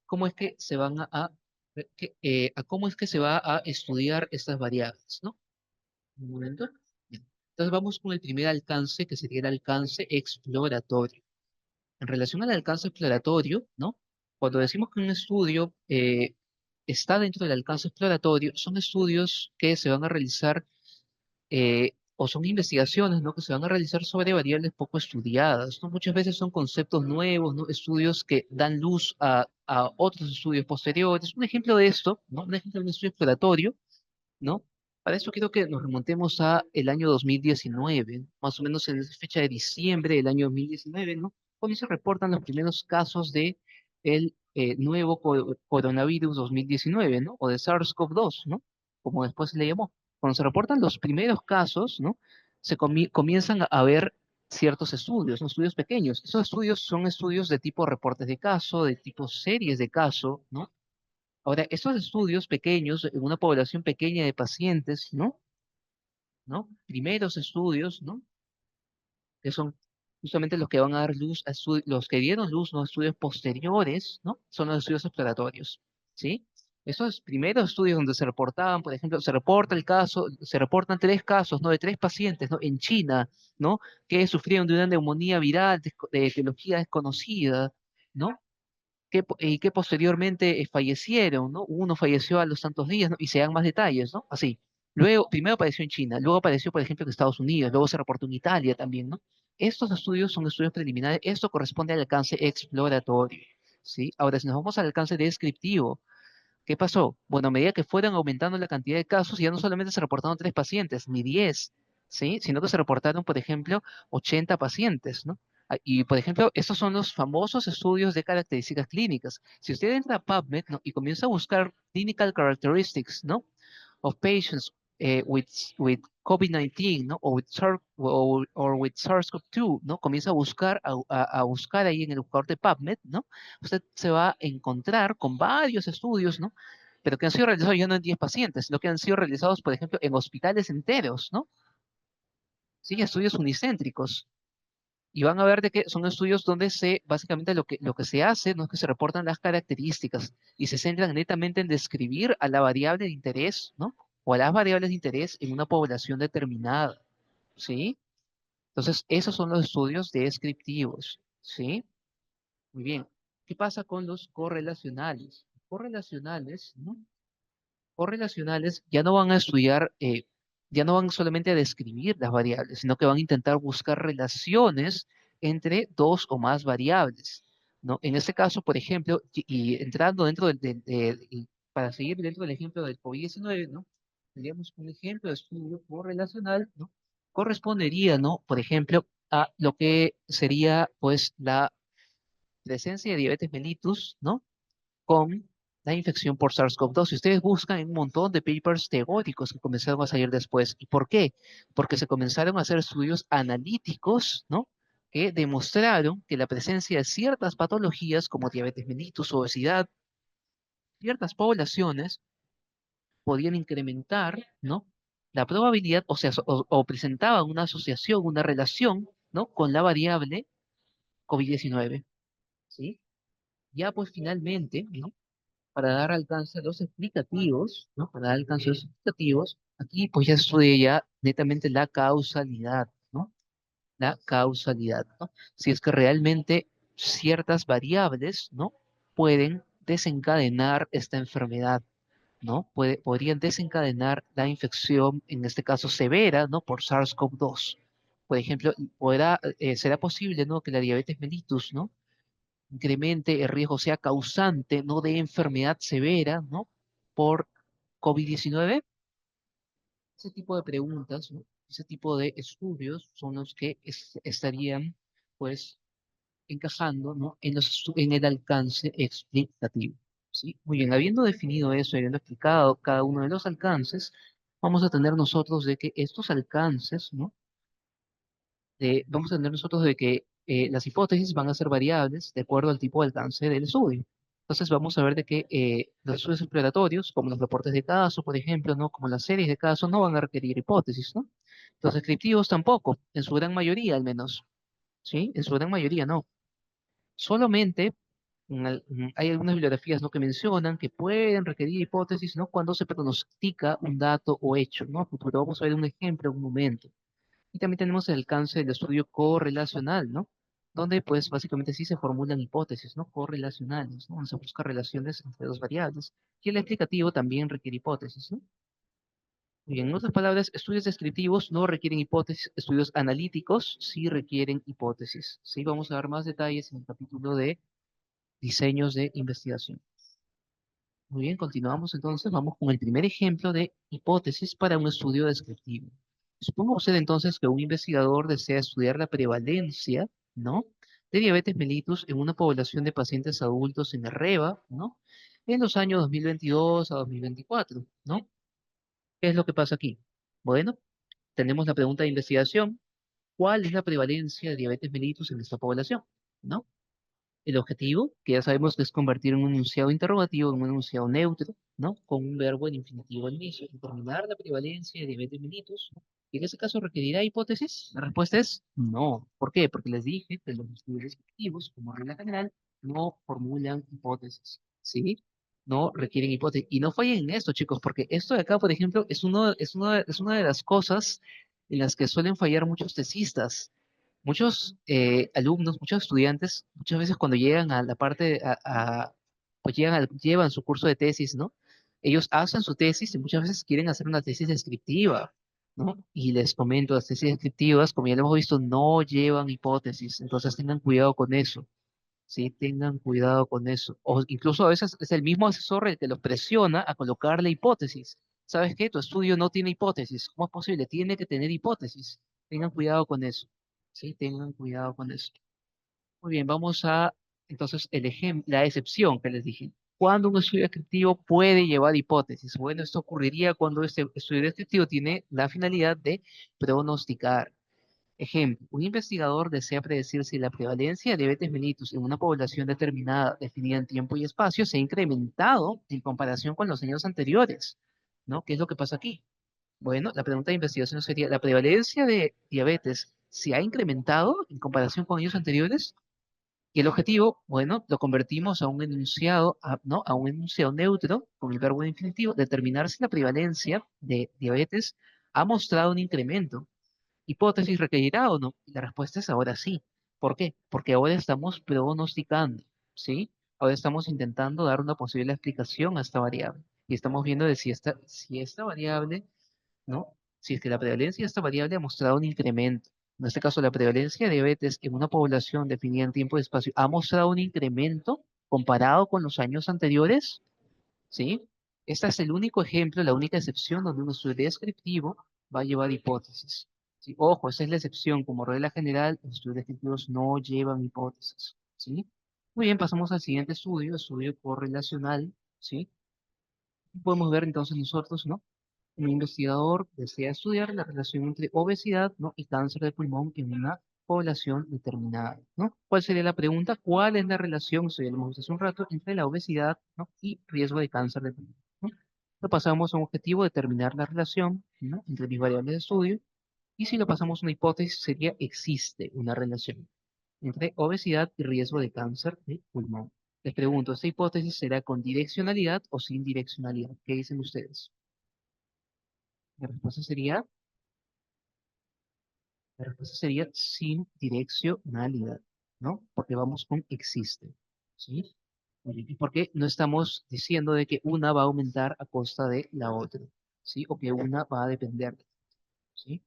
Cómo es que se van a cómo es que se va a estudiar estas variables, ¿no? Un momento. Bien. Entonces vamos con el primer alcance, que sería el alcance exploratorio. En relación al alcance exploratorio, ¿no? Cuando decimos que un estudio está dentro del alcance exploratorio, son estudios que se van a realizar o son investigaciones, ¿no? Que se van a realizar sobre variables poco estudiadas, ¿no? Muchas veces son conceptos nuevos, ¿no? Estudios que dan luz a otros estudios posteriores. Un ejemplo de esto, ¿no? Un ejemplo de un estudio exploratorio, ¿no? Para eso quiero que nos remontemos a el año 2019, más o menos en fecha de diciembre del año 2019, ¿no? Cuando se reportan los primeros casos de el nuevo coronavirus 2019, ¿no? O de SARS-CoV-2, ¿no? Como después se le llamó. Cuando se reportan los primeros casos, ¿no? Comienzan a ver ciertos estudios, ¿no? Estudios pequeños. Esos estudios son estudios de tipo reportes de caso, de tipo series de caso, ¿no? Ahora, estos estudios pequeños, en una población pequeña de pacientes, ¿no? ¿No? Primeros estudios, ¿no? Que son justamente los que van a dar luz los que dieron luz, ¿no? Estudios posteriores, ¿no? Son los estudios exploratorios, ¿sí? Esos primeros estudios donde se reportaban, por ejemplo, se reportan tres casos, ¿no? De tres pacientes, ¿no? En China, ¿no? Que sufrieron de una neumonía viral de etiología desconocida, ¿no? Y que posteriormente fallecieron, ¿no? Uno falleció a los tantos días, ¿no? Y se dan más detalles, ¿no? Así. Luego, primero apareció en China, luego apareció, por ejemplo, en Estados Unidos, luego se reportó en Italia también, ¿no? Estos estudios son estudios preliminares, esto corresponde al alcance exploratorio, ¿sí? Ahora, si nos vamos al alcance descriptivo, ¿qué pasó? Bueno, a medida que fueron aumentando la cantidad de casos, ya no solamente se reportaron tres pacientes, ni 10, ¿sí? Sino que se reportaron, por ejemplo, 80 pacientes, ¿no? Y, por ejemplo, estos son los famosos estudios de características clínicas. Si usted entra a PubMed, ¿no? Y comienza a buscar clinical characteristics, ¿no? Of patients with COVID-19, ¿no? Or with SARS-CoV-2, ¿no? Comienza a buscar, a buscar ahí en el buscador de PubMed, ¿no? Usted se va a encontrar con varios estudios, ¿no? Pero que han sido realizados ya no en 10 pacientes, sino que han sido realizados, por ejemplo, en hospitales enteros, ¿no? Sí, estudios unicéntricos. Y van a ver de que son estudios donde básicamente lo que se hace no es que se reportan las características y se centran netamente en describir a la variable de interés, ¿no? O a las variables de interés en una población determinada, ¿sí? Entonces, esos son los estudios descriptivos, ¿sí? Muy bien. ¿Qué pasa con los correlacionales? Correlacionales, ¿no? Correlacionales ya no van a estudiar, ya no van solamente a describir las variables, sino que van a intentar buscar relaciones entre dos o más variables, ¿no? En este caso, por ejemplo, y entrando dentro y para seguir dentro del ejemplo del COVID-19, ¿no? Tendríamos un ejemplo de estudio correlacional, ¿no? Correspondería, ¿no? Por ejemplo, a lo que sería, pues, la presencia de diabetes mellitus, ¿no? Con la infección por SARS-CoV-2. Si ustedes buscan en un montón de papers teóricos que comenzaron a salir después. ¿Y por qué? Porque se comenzaron a hacer estudios analíticos, ¿no? Que demostraron que la presencia de ciertas patologías como diabetes mellitus, obesidad, ciertas poblaciones podían incrementar, ¿no? La probabilidad, o sea, o presentaban una asociación, una relación, ¿no? Con la variable COVID-19, ¿sí? Ya pues finalmente, ¿no? Para dar alcance a los explicativos, ¿no? Para dar alcance a los explicativos, aquí pues ya se estudia ya netamente la causalidad, ¿no? La causalidad, ¿no? Si es que realmente ciertas variables, ¿no? Pueden desencadenar esta enfermedad, ¿no? Podrían desencadenar la infección, en este caso severa, ¿no? Por SARS-CoV-2. Por ejemplo, será posible, ¿no? Que la diabetes mellitus, ¿no? Incremente el riesgo, sea causante, ¿no? De enfermedad severa, ¿no? Por COVID-19. Ese tipo de preguntas, ¿no? Ese tipo de estudios son los que estarían, pues, encajando, ¿no? En el alcance explicativo, ¿sí? Muy bien, habiendo definido eso, habiendo explicado cada uno de los alcances, vamos a tener nosotros de que estos alcances, ¿no? Vamos a tener nosotros de que las hipótesis van a ser variables de acuerdo al tipo de alcance del estudio. Entonces vamos a ver de que los estudios exploratorios, como los reportes de caso, por ejemplo, ¿no? Como las series de casos, no van a requerir hipótesis, ¿no? Los descriptivos tampoco, en su gran mayoría al menos, ¿sí? En su gran mayoría no. Solamente hay algunas bibliografías, ¿no? Que mencionan que pueden requerir hipótesis, ¿no? Cuando se pronostica un dato o hecho, ¿no? Pero vamos a ver un ejemplo en un momento. Y también tenemos el alcance del estudio correlacional, ¿no? Donde pues básicamente sí se formulan hipótesis, ¿no? Correlacionales, ¿no? Donde se buscan relaciones entre dos variables. Y el explicativo también requiere hipótesis, ¿no? Muy bien, en otras palabras, estudios descriptivos no requieren hipótesis, estudios analíticos sí requieren hipótesis. Sí, vamos a dar más detalles en el capítulo de diseños de investigación. Muy bien, continuamos entonces. Vamos con el primer ejemplo de hipótesis para un estudio descriptivo. Suponga usted entonces que un investigador desea estudiar la prevalencia, ¿no? De diabetes mellitus en una población de pacientes adultos en REBA, ¿no? En los años 2022 a 2024, ¿no? ¿Qué es lo que pasa aquí? Bueno, tenemos la pregunta de investigación. ¿Cuál es la prevalencia de diabetes mellitus en esta población? ¿No? El objetivo, que ya sabemos que es convertir un enunciado interrogativo en un enunciado neutro, ¿no? Con un verbo en infinitivo al inicio. Determinar la prevalencia de diabetes mellitus, ¿no? Y en ese caso, ¿requerirá hipótesis? La respuesta es no. ¿Por qué? Porque les dije que los estudios descriptivos, como regla general, no formulan hipótesis, ¿sí? No requieren hipótesis. Y no fallen en esto, chicos, porque esto de acá, por ejemplo, es una de las cosas en las que suelen fallar muchos tesistas. Muchos alumnos, muchos estudiantes, muchas veces cuando llegan a la parte, pues llevan su curso de tesis, ¿no? Ellos hacen su tesis y muchas veces quieren hacer una tesis descriptiva, ¿no? Y les comento, las tesis descriptivas, como ya lo hemos visto, no llevan hipótesis, entonces tengan cuidado con eso, ¿sí? Tengan cuidado con eso. O incluso a veces es el mismo asesor el que los presiona a colocarle hipótesis. ¿Sabes qué? Tu estudio no tiene hipótesis. ¿Cómo es posible? Tiene que tener hipótesis. Tengan cuidado con eso. Sí, tengan cuidado con eso. Muy bien, vamos a entonces el ejemplo, la excepción que les dije. ¿Cuándo un estudio descriptivo puede llevar hipótesis? Bueno, esto ocurriría cuando este estudio descriptivo tiene la finalidad de pronosticar. Ejemplo, un investigador desea predecir si la prevalencia de diabetes mellitus en una población determinada, definida en tiempo y espacio, se ha incrementado en comparación con los años anteriores, ¿no? ¿Qué es lo que pasa aquí? Bueno, la pregunta de investigación sería, ¿la prevalencia de diabetes se ha incrementado en comparación con años anteriores? Y el objetivo, bueno, lo convertimos a un enunciado, ¿no? A un enunciado neutro con el verbo en infinitivo, determinar si la prevalencia de diabetes ha mostrado un incremento. ¿Hipótesis requerirá o no? Y la respuesta es ahora sí. ¿Por qué? Porque ahora estamos pronosticando, ¿sí? Ahora estamos intentando dar una posible explicación a esta variable. Y estamos viendo de si esta variable, ¿no? Si es que la prevalencia de esta variable ha mostrado un incremento. En este caso, la prevalencia de diabetes en una población definida en tiempo y espacio ha mostrado un incremento comparado con los años anteriores, ¿sí? Este es el único ejemplo, la única excepción donde un estudio descriptivo va a llevar hipótesis. ¿Sí? Ojo, esa es la excepción. Como regla general, los estudios descriptivos no llevan hipótesis. ¿Sí? Muy bien, pasamos al siguiente estudio, estudio correlacional. ¿Sí? Podemos ver entonces nosotros, ¿no? Un investigador desea estudiar la relación entre obesidad, ¿no? y cáncer de pulmón en una población determinada, ¿no? ¿Cuál sería la pregunta? ¿Cuál es la relación, eso ya lo hemos visto hace un rato, entre la obesidad, ¿no? y riesgo de cáncer de pulmón, ¿no? Lo pasamos a un objetivo, determinar la relación, ¿no? entre mis variables de estudio, y si lo pasamos a una hipótesis, sería existe una relación entre obesidad y riesgo de cáncer de pulmón. Les pregunto, ¿esta hipótesis será con direccionalidad o sin direccionalidad? ¿Qué dicen ustedes? La respuesta sería La respuesta sería sin direccionalidad, ¿no? Porque vamos con existe, ¿sí? Muy bien. ¿Y por qué no estamos diciendo de que una va a aumentar a costa de la otra, ¿sí? O que una va a depender, ¿sí?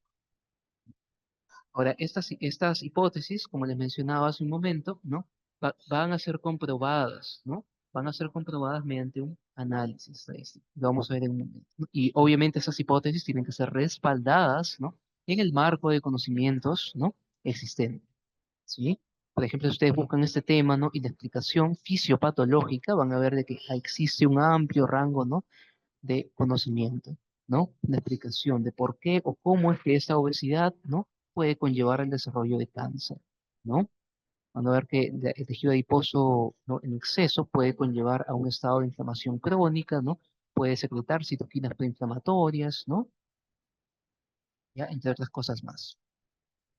Ahora, estas hipótesis, como les mencionaba hace un momento, ¿no? Van a ser comprobadas, ¿no? Van a ser comprobadas mediante un análisis estadístico. Lo vamos a ver en un momento, ¿no? Y obviamente esas hipótesis tienen que ser respaldadas, ¿no? En el marco de conocimientos, ¿no? Existentes, ¿sí? Por ejemplo, si ustedes buscan este tema, ¿no? Y la explicación fisiopatológica, van a ver de que existe un amplio rango, ¿no? De conocimiento, ¿no? La explicación de por qué o cómo es que esta obesidad, ¿no? puede conllevar al desarrollo de cáncer, ¿no? Van a ver que el tejido adiposo, ¿no? en exceso puede conllevar a un estado de inflamación crónica, ¿no? Puede secretar citoquinas proinflamatorias, ¿no? Ya, entre otras cosas más.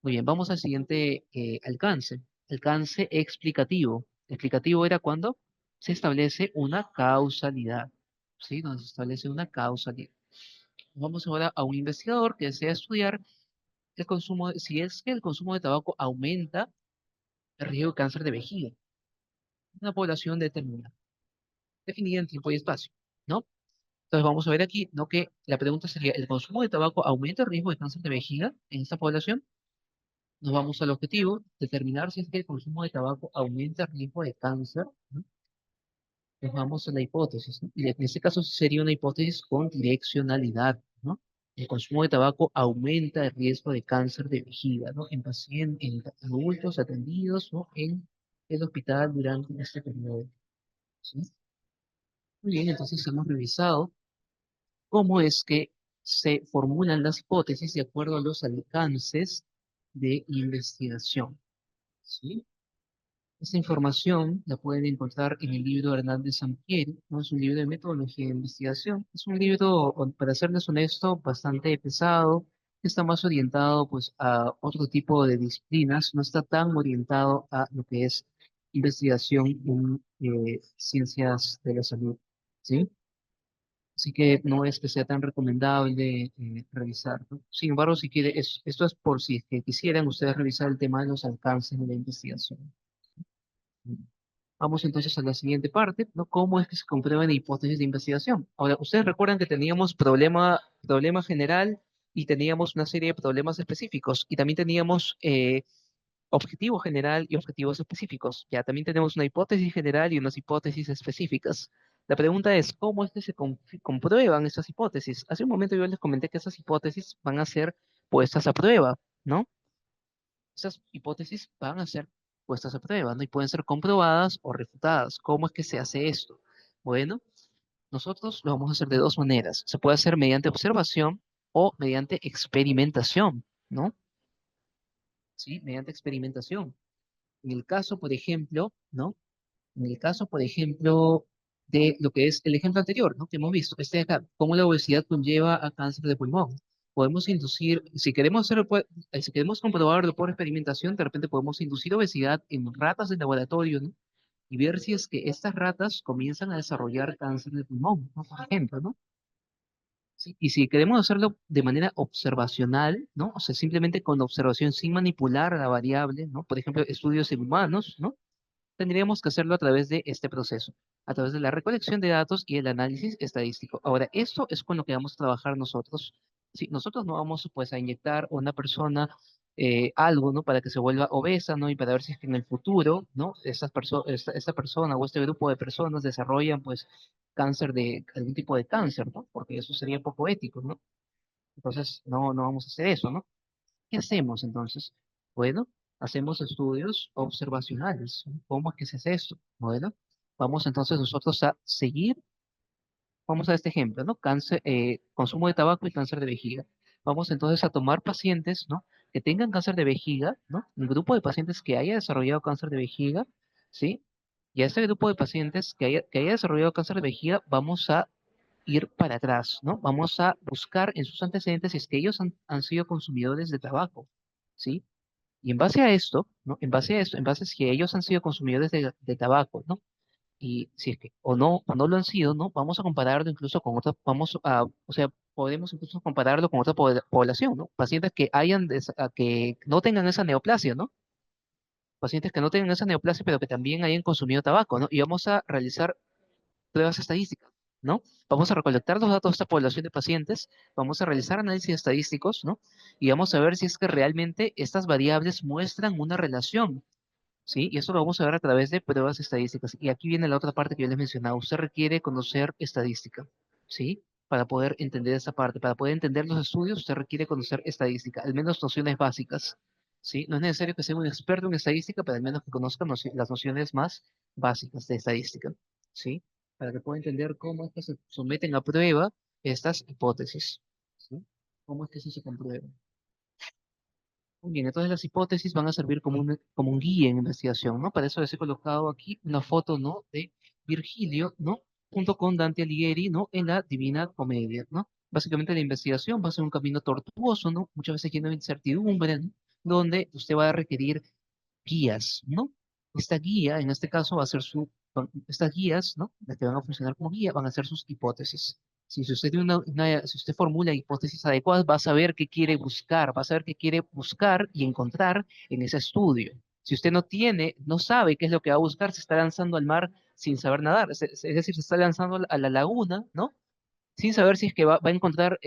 Muy bien, vamos al siguiente alcance. Alcance explicativo. Explicativo era cuando se establece una causalidad, ¿sí? Donde se establece una causalidad. Vamos ahora a un investigador que desea estudiar el consumo, si es que el consumo de tabaco aumenta el riesgo de cáncer de vejiga en una población determinada, definida en tiempo y espacio, ¿no? Entonces vamos a ver aquí, ¿no? Que la pregunta sería, ¿el consumo de tabaco aumenta el riesgo de cáncer de vejiga en esta población? Nos vamos al objetivo, determinar si es que el consumo de tabaco aumenta el riesgo de cáncer, ¿no? Nos vamos a la hipótesis, ¿no? Y en este caso sería una hipótesis con direccionalidad, ¿no? El consumo de tabaco aumenta el riesgo de cáncer de vejiga, ¿no? En pacientes, en adultos atendidos, ¿no? En el hospital durante este periodo, ¿sí? Muy bien, entonces hemos revisado cómo es que se formulan las hipótesis de acuerdo a los alcances de investigación, ¿sí? Esta información la pueden encontrar en el libro de Hernández Sampieri, ¿no? Es un libro de metodología de investigación. Es un libro, para serles honesto, bastante pesado. Está más orientado pues, a otro tipo de disciplinas. No está tan orientado a lo que es investigación en ciencias de la salud, ¿sí? Así que no es que sea tan recomendable revisar, ¿no? Sin embargo, si quiere, esto es por si es que quisieran ustedes revisar el tema de los alcances de la investigación. Vamos entonces a la siguiente parte, ¿no? ¿Cómo es que se comprueban hipótesis de investigación? Ahora, ustedes recuerdan que teníamos problema general y teníamos una serie de problemas específicos y también teníamos objetivo general y objetivos específicos. Ya también tenemos una hipótesis general y unas hipótesis específicas. La pregunta es, ¿cómo es que se comprueban estas hipótesis? Hace un momento yo les comenté que esas hipótesis van a ser puestas a prueba, ¿no? Esas hipótesis van a ser puestas a prueba, ¿no? Y pueden ser comprobadas o refutadas. ¿Cómo es que se hace esto? Bueno, nosotros lo vamos a hacer de dos maneras. Se puede hacer mediante observación o mediante experimentación, ¿no? Sí, mediante experimentación. En el caso, por ejemplo, ¿no? En el caso, por ejemplo, de lo que es el ejemplo anterior, ¿no? Que hemos visto, este de acá, cómo la obesidad conlleva a cáncer de pulmón. Podemos inducir, si queremos comprobarlo por experimentación, de repente podemos inducir obesidad en ratas de laboratorio, ¿no? Y ver si es que estas ratas comienzan a desarrollar cáncer de pulmón, ¿no? Por ejemplo, ¿no? Sí, y si queremos hacerlo de manera observacional, ¿no? O sea, simplemente con observación sin manipular la variable, ¿no? Por ejemplo, estudios en humanos, ¿no? Tendríamos que hacerlo a través de este proceso, a través de la recolección de datos y el análisis estadístico. Ahora, esto es con lo que vamos a trabajar nosotros. Sí, nosotros no vamos pues a inyectar a una persona algo, ¿no? Para que se vuelva obesa, ¿no? Y para ver si es que en el futuro, ¿no? Esta persona o este grupo de personas desarrollan, pues, algún tipo de cáncer, ¿no? Porque eso sería poco ético, ¿no? Entonces, no vamos a hacer eso, ¿no? ¿Qué hacemos entonces? Bueno, hacemos estudios observacionales. ¿Cómo es que se hace esto? Bueno, vamos entonces nosotros a seguir. Vamos a este ejemplo, ¿no? Cáncer, consumo de tabaco y cáncer de vejiga. Vamos entonces a tomar pacientes, ¿no? Que tengan cáncer de vejiga, ¿no? Un grupo de pacientes que haya desarrollado cáncer de vejiga, ¿sí? Y a ese grupo de pacientes que haya desarrollado cáncer de vejiga, vamos a ir para atrás, ¿no? Vamos a buscar en sus antecedentes si es que ellos han sido consumidores de tabaco, ¿sí? Y en base a esto, ¿no? En base a si ellos han sido consumidores de tabaco, ¿no? Y si es que o no lo han sido, ¿no? Vamos a compararlo incluso con otra, o sea, podemos incluso compararlo con otra población, ¿no? Pacientes que no tengan esa neoplasia, ¿no? Pacientes que no tengan esa neoplasia, pero que también hayan consumido tabaco, ¿no? Y vamos a realizar pruebas estadísticas, ¿no? Vamos a recolectar los datos de esta población de pacientes, vamos a realizar análisis estadísticos, ¿no? Y vamos a ver si es que realmente estas variables muestran una relación. ¿Sí? Y eso lo vamos a ver a través de pruebas estadísticas. Y aquí viene la otra parte que yo les mencionaba. Usted requiere conocer estadística, ¿sí? Para poder entender esa parte, para poder entender los estudios, usted requiere conocer estadística, al menos nociones básicas, ¿sí? No es necesario que sea un experto en estadística, pero al menos que conozca las nociones más básicas de estadística, ¿sí? Para que pueda entender cómo es que se someten a prueba estas hipótesis, ¿sí? ¿Cómo es que eso se comprueba? Muy bien, entonces las hipótesis van a servir como un guía en investigación, ¿no? Para eso les he colocado aquí una foto, ¿no? De Virgilio, ¿no? Junto con Dante Alighieri, ¿no? En la Divina Comedia, ¿no? Básicamente la investigación va a ser un camino tortuoso, ¿no? Muchas veces lleno de incertidumbre, ¿no? Donde usted va a requerir guías, ¿no? Esta guía, en este caso, estas guías, ¿no? Las que van a funcionar como guía, van a ser sus hipótesis. Si usted tiene si usted formula hipótesis adecuadas, va a saber qué quiere buscar, va a saber qué quiere buscar y encontrar en ese estudio. Si usted no sabe qué es lo que va a buscar, se está lanzando al mar sin saber nadar, es decir, se está lanzando a la laguna, ¿no? Sin saber si es que va a encontrar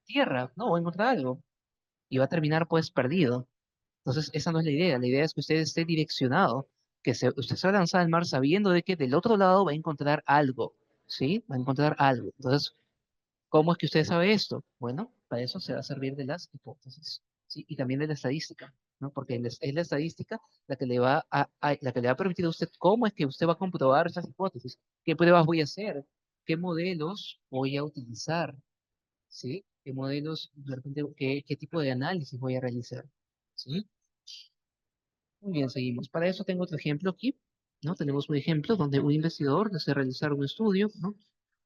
tierra, ¿no? Va a encontrar algo y va a terminar pues perdido. Entonces, esa no es la idea es que usted esté direccionado, usted se va a lanzar al mar sabiendo de que del otro lado va a encontrar algo, ¿sí? Va a encontrar algo. Entonces, ¿cómo es que usted sabe esto? Bueno, para eso se va a servir de las hipótesis, ¿sí? Y también de la estadística, ¿no? Porque es la estadística la que le va a permitir a usted cómo es que usted va a comprobar esas hipótesis, qué pruebas voy a hacer, qué modelos voy a utilizar, ¿sí? ¿Qué modelos, de repente, qué tipo de análisis voy a realizar? ¿Sí? Muy bien, seguimos. Para eso tengo otro ejemplo aquí, ¿no? Tenemos un ejemplo donde un investigador desea realizar un estudio, ¿no?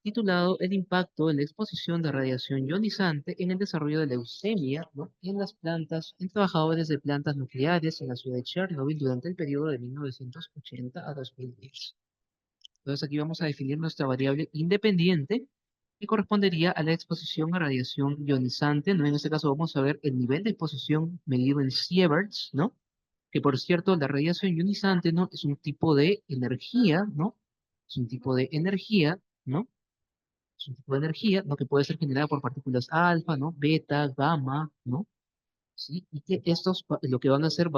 Titulado El impacto de la exposición de radiación ionizante en el desarrollo de leucemia, ¿no? En trabajadores de plantas nucleares en la ciudad de Chernobyl durante el periodo de 1980 a 2010. Entonces aquí vamos a definir nuestra variable independiente que correspondería a la exposición a radiación ionizante, ¿no? En este caso vamos a ver el nivel de exposición medido en sieverts, ¿no? Que por cierto, la radiación ionizante, ¿no? Es un tipo de energía, ¿no? Es un tipo de energía, ¿no? Es un tipo de energía, ¿no? Que puede ser generada por partículas alfa, ¿no? Beta, gamma, ¿no? ¿Sí? Y que lo que van a hacer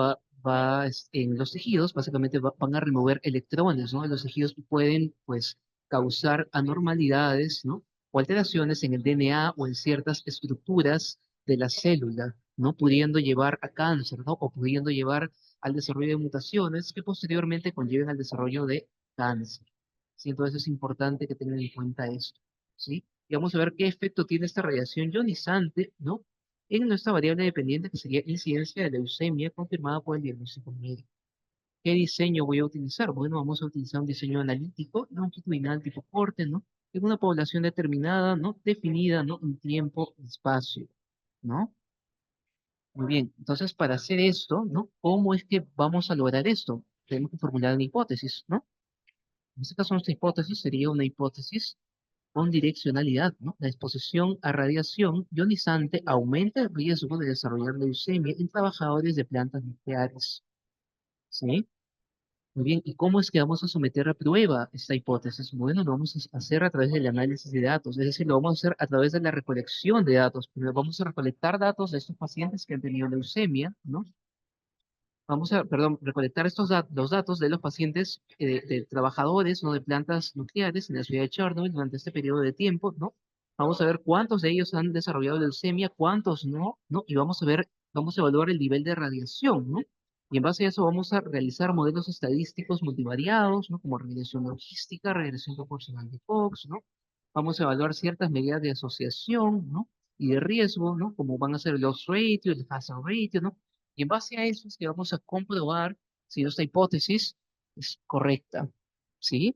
en los tejidos, básicamente van a remover electrones, ¿no? Los tejidos pueden, pues, causar anormalidades, ¿no? O alteraciones en el DNA o en ciertas estructuras de la célula, ¿no? Pudiendo llevar a cáncer, ¿no? O pudiendo llevar al desarrollo de mutaciones que posteriormente conlleven al desarrollo de cáncer. ¿Sí? Entonces es importante que tengan en cuenta esto, ¿sí? Y vamos a ver qué efecto tiene esta radiación ionizante, ¿no? En nuestra variable dependiente que sería incidencia de leucemia confirmada por el diagnóstico médico. ¿Qué diseño voy a utilizar? Bueno, vamos a utilizar un diseño analítico longitudinal tipo corte, ¿no? En una población determinada, ¿no? Definida, ¿no? En tiempo y espacio, ¿no? Muy bien, entonces para hacer esto, ¿no? ¿Cómo es que vamos a lograr esto? Tenemos que formular una hipótesis, ¿no? En este caso nuestra hipótesis sería una hipótesis con direccionalidad, ¿no? La exposición a radiación ionizante aumenta el riesgo de desarrollar leucemia en trabajadores de plantas nucleares, ¿sí? Muy bien, ¿y cómo es que vamos a someter a prueba esta hipótesis? Bueno, lo vamos a hacer a través del análisis de datos, es decir, lo vamos a hacer a través de la recolección de datos. Primero vamos a recolectar datos de estos pacientes que han tenido leucemia, ¿no? Vamos a, perdón, recolectar los datos de los pacientes, de trabajadores, ¿no? De plantas nucleares en la ciudad de Chernobyl durante este periodo de tiempo, ¿no? Vamos a ver cuántos de ellos han desarrollado leucemia, cuántos no, ¿no? Y vamos a ver, vamos a evaluar el nivel de radiación, ¿no? Y en base a eso vamos a realizar modelos estadísticos multivariados, ¿no? Como regresión logística, regresión proporcional de Fox, ¿no? Vamos a evaluar ciertas medidas de asociación, ¿no? Y de riesgo, ¿no? Como van a ser el odds ratio, el hazard ratio, ¿no? Y en base a eso es que vamos a comprobar si nuestra hipótesis es correcta, ¿sí?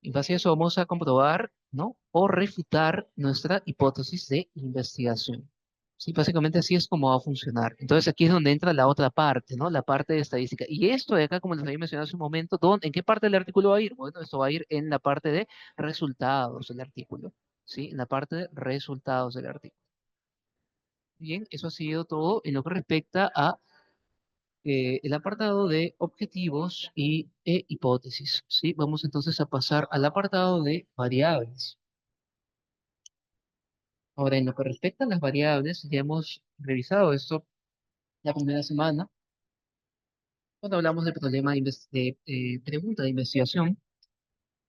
En base a eso vamos a comprobar, ¿no? O refutar nuestra hipótesis de investigación. Sí, básicamente así es como va a funcionar. Entonces aquí es donde entra la otra parte, ¿no? La parte de estadística. Y esto de acá, como les había mencionado hace un momento, ¿en qué parte del artículo va a ir? Bueno, esto va a ir en la parte de resultados del artículo, ¿sí? En la parte de resultados del artículo. Bien, eso ha sido todo en lo que respecta a el apartado de objetivos e hipótesis, ¿sí? Vamos entonces a pasar al apartado de variables. Ahora, en lo que respecta a las variables, ya hemos revisado esto la primera semana, cuando hablamos del problema de pregunta de investigación,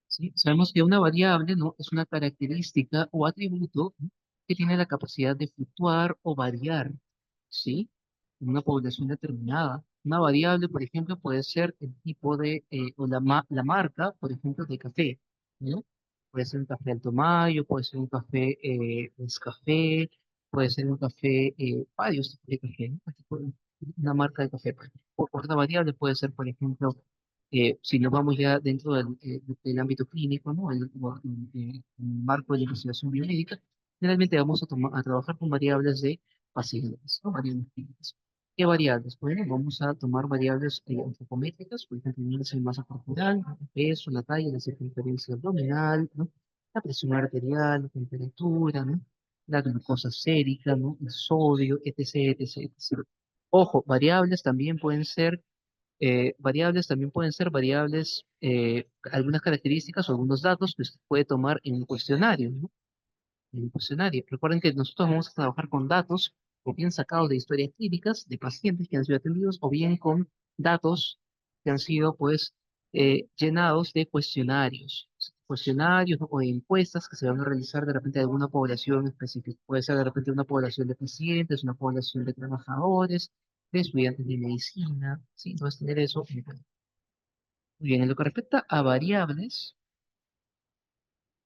¿sí? Sabemos que una variable, ¿no? Es una característica o atributo, ¿no? Que tiene la capacidad de fluctuar o variar, ¿sí? En una población determinada. Una variable, por ejemplo, puede ser el tipo o la marca, por ejemplo, de café, ¿no? Puede ser un café Alto Mayo, puede ser un café Nescafé, puede ser un café, varios tipos de café, ¿no? Una marca de café. Otra variable puede ser, por ejemplo, si nos vamos ya dentro del ámbito clínico, ¿no? El marco de la investigación biomédica, generalmente vamos a trabajar con variables de pacientes, ¿no? Variables clínicas. ¿Qué variables? Bueno, vamos a tomar variables antropométricas, por ejemplo, el índice de masa corporal, el peso, la talla, la circunferencia abdominal, ¿no? La presión arterial, la temperatura, ¿no? La glucosa sérica, ¿no? El sodio, etc., etc., etc. Ojo, variables también pueden ser variables, algunas características o algunos datos que usted puede tomar en un cuestionario, ¿no? En un cuestionario. Recuerden que nosotros vamos a trabajar con datos o bien sacados de historias clínicas de pacientes que han sido atendidos o bien con datos que han sido, pues, llenados de cuestionarios. Cuestionarios, ¿no? O de encuestas que se van a realizar de repente de alguna población específica. Puede ser de repente una población de pacientes, una población de trabajadores, de estudiantes de medicina, ¿sí? Entonces tener eso en cuenta. Muy bien, en lo que respecta a variables,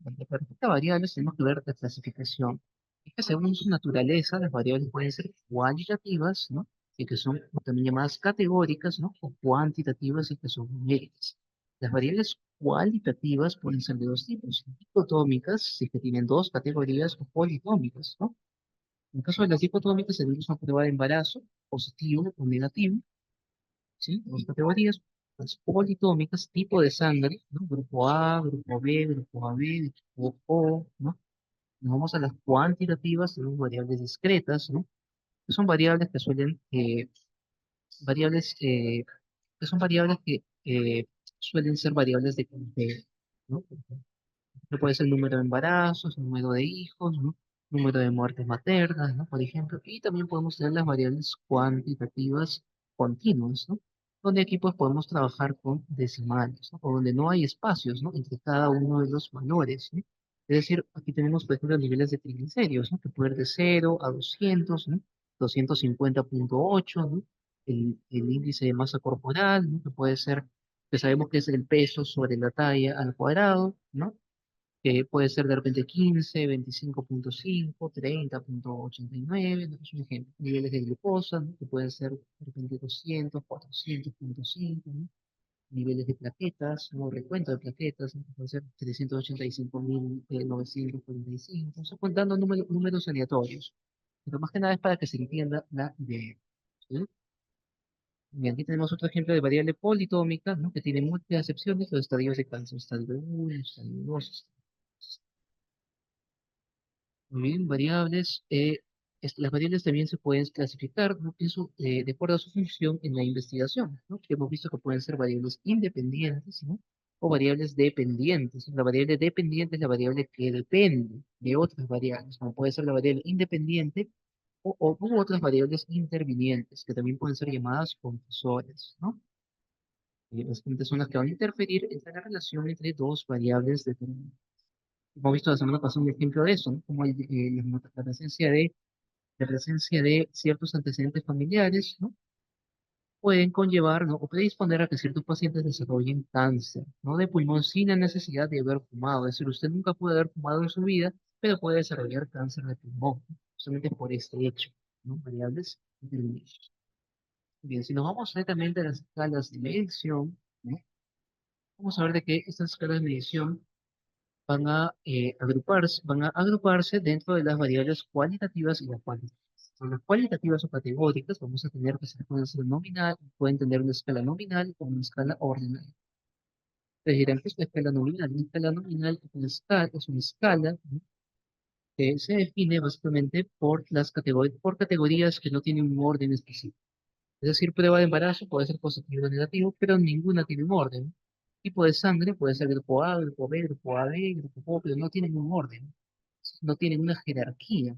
en lo que respecta a variables tenemos que ver la clasificación. Es que según su naturaleza, las variables pueden ser cualitativas, ¿no? Y que son también llamadas categóricas, ¿no? O cuantitativas y que son numéricas. Las variables cualitativas pueden ser de dos tipos, dicotómicas, si es que tienen dos categorías, o politómicas, ¿no? En el caso de las dicotómicas, se usa una prueba de embarazo, positivo o negativo, ¿sí? Dos categorías, las politómicas, tipo de sangre, ¿no? Grupo A, grupo B, grupo AB, grupo O, ¿no? Nos vamos a las cuantitativas, tenemos variables discretas, ¿no? Que son variables que suelen, variables, que son variables que suelen ser variables de conteo, ¿no? No puede ser el número de embarazos, el número de hijos, ¿no? Número de muertes maternas, ¿no? Por ejemplo, y también podemos tener las variables cuantitativas continuas, ¿no? Donde aquí pues podemos trabajar con decimales, ¿no? O donde no hay espacios, ¿no? Entre cada uno de los valores, ¿no? Es decir, aquí tenemos, por ejemplo, niveles de triglicéridos, ¿no? Que pueden ir de 0 a 200, ¿no? 250,8, ¿no? El índice de masa corporal, ¿no? Que puede ser, que sabemos que es el peso sobre la talla al cuadrado, ¿no? Que puede ser de repente 15, 25,5, 30,89, ¿no? Es un ejemplo. Niveles de glucosa, ¿no? Que pueden ser de repente 200, 400,5, ¿no? Niveles de plaquetas, ¿no? Recuento de plaquetas, ¿no? Que puede ser 385,945, o sea, contando números aleatorios. Pero más que nada es para que se entienda la idea, ¿sí? Y aquí tenemos otro ejemplo de variable politómica, ¿no? Que tiene múltiples acepciones, los estadios de cáncer, estadio 1, estadio 2. Muy bien, variables. las variables también se pueden clasificar, ¿no? De acuerdo a su función en la investigación, ¿no? Que hemos visto que pueden ser variables independientes, ¿no? O variables dependientes. La variable dependiente es la variable que depende de otras variables, como puede ser la variable independiente u otras variables intervinientes, que también pueden ser llamadas confusores, ¿no? Y básicamente son las que van a interferir entre la relación entre dos variables determinadas. Hemos visto la semana pasada un ejemplo de eso, ¿no? Como la presencia de ciertos antecedentes familiares, ¿no? Pueden conllevar, ¿no? O predisponer a que ciertos pacientes desarrollen cáncer, ¿no? De pulmón sin la necesidad de haber fumado. Es decir, usted nunca puede haber fumado en su vida, pero puede desarrollar cáncer de pulmón, ¿no? Solamente por este hecho, ¿no? Variables determinantes. Bien, si nos vamos netamente a las escalas de medición, ¿no? Vamos a ver de que estas escalas de medición van a agruparse dentro de las variables cualitativas y las cuantitativas. Son las cualitativas o categóricas, vamos a tener que pueden ser nominal, pueden tener una escala nominal o una escala ordinal. Ustedes dirán que es la escala nominal. Una escala nominal es una escala, ¿no? Que se define básicamente por categorías que no tienen un orden específico. Es decir, prueba de embarazo puede ser positivo o negativo, pero ninguna tiene un orden. Tipo de sangre puede ser grupo A, grupo B, grupo AB, grupo O, pero no tienen un orden, no tienen una jerarquía,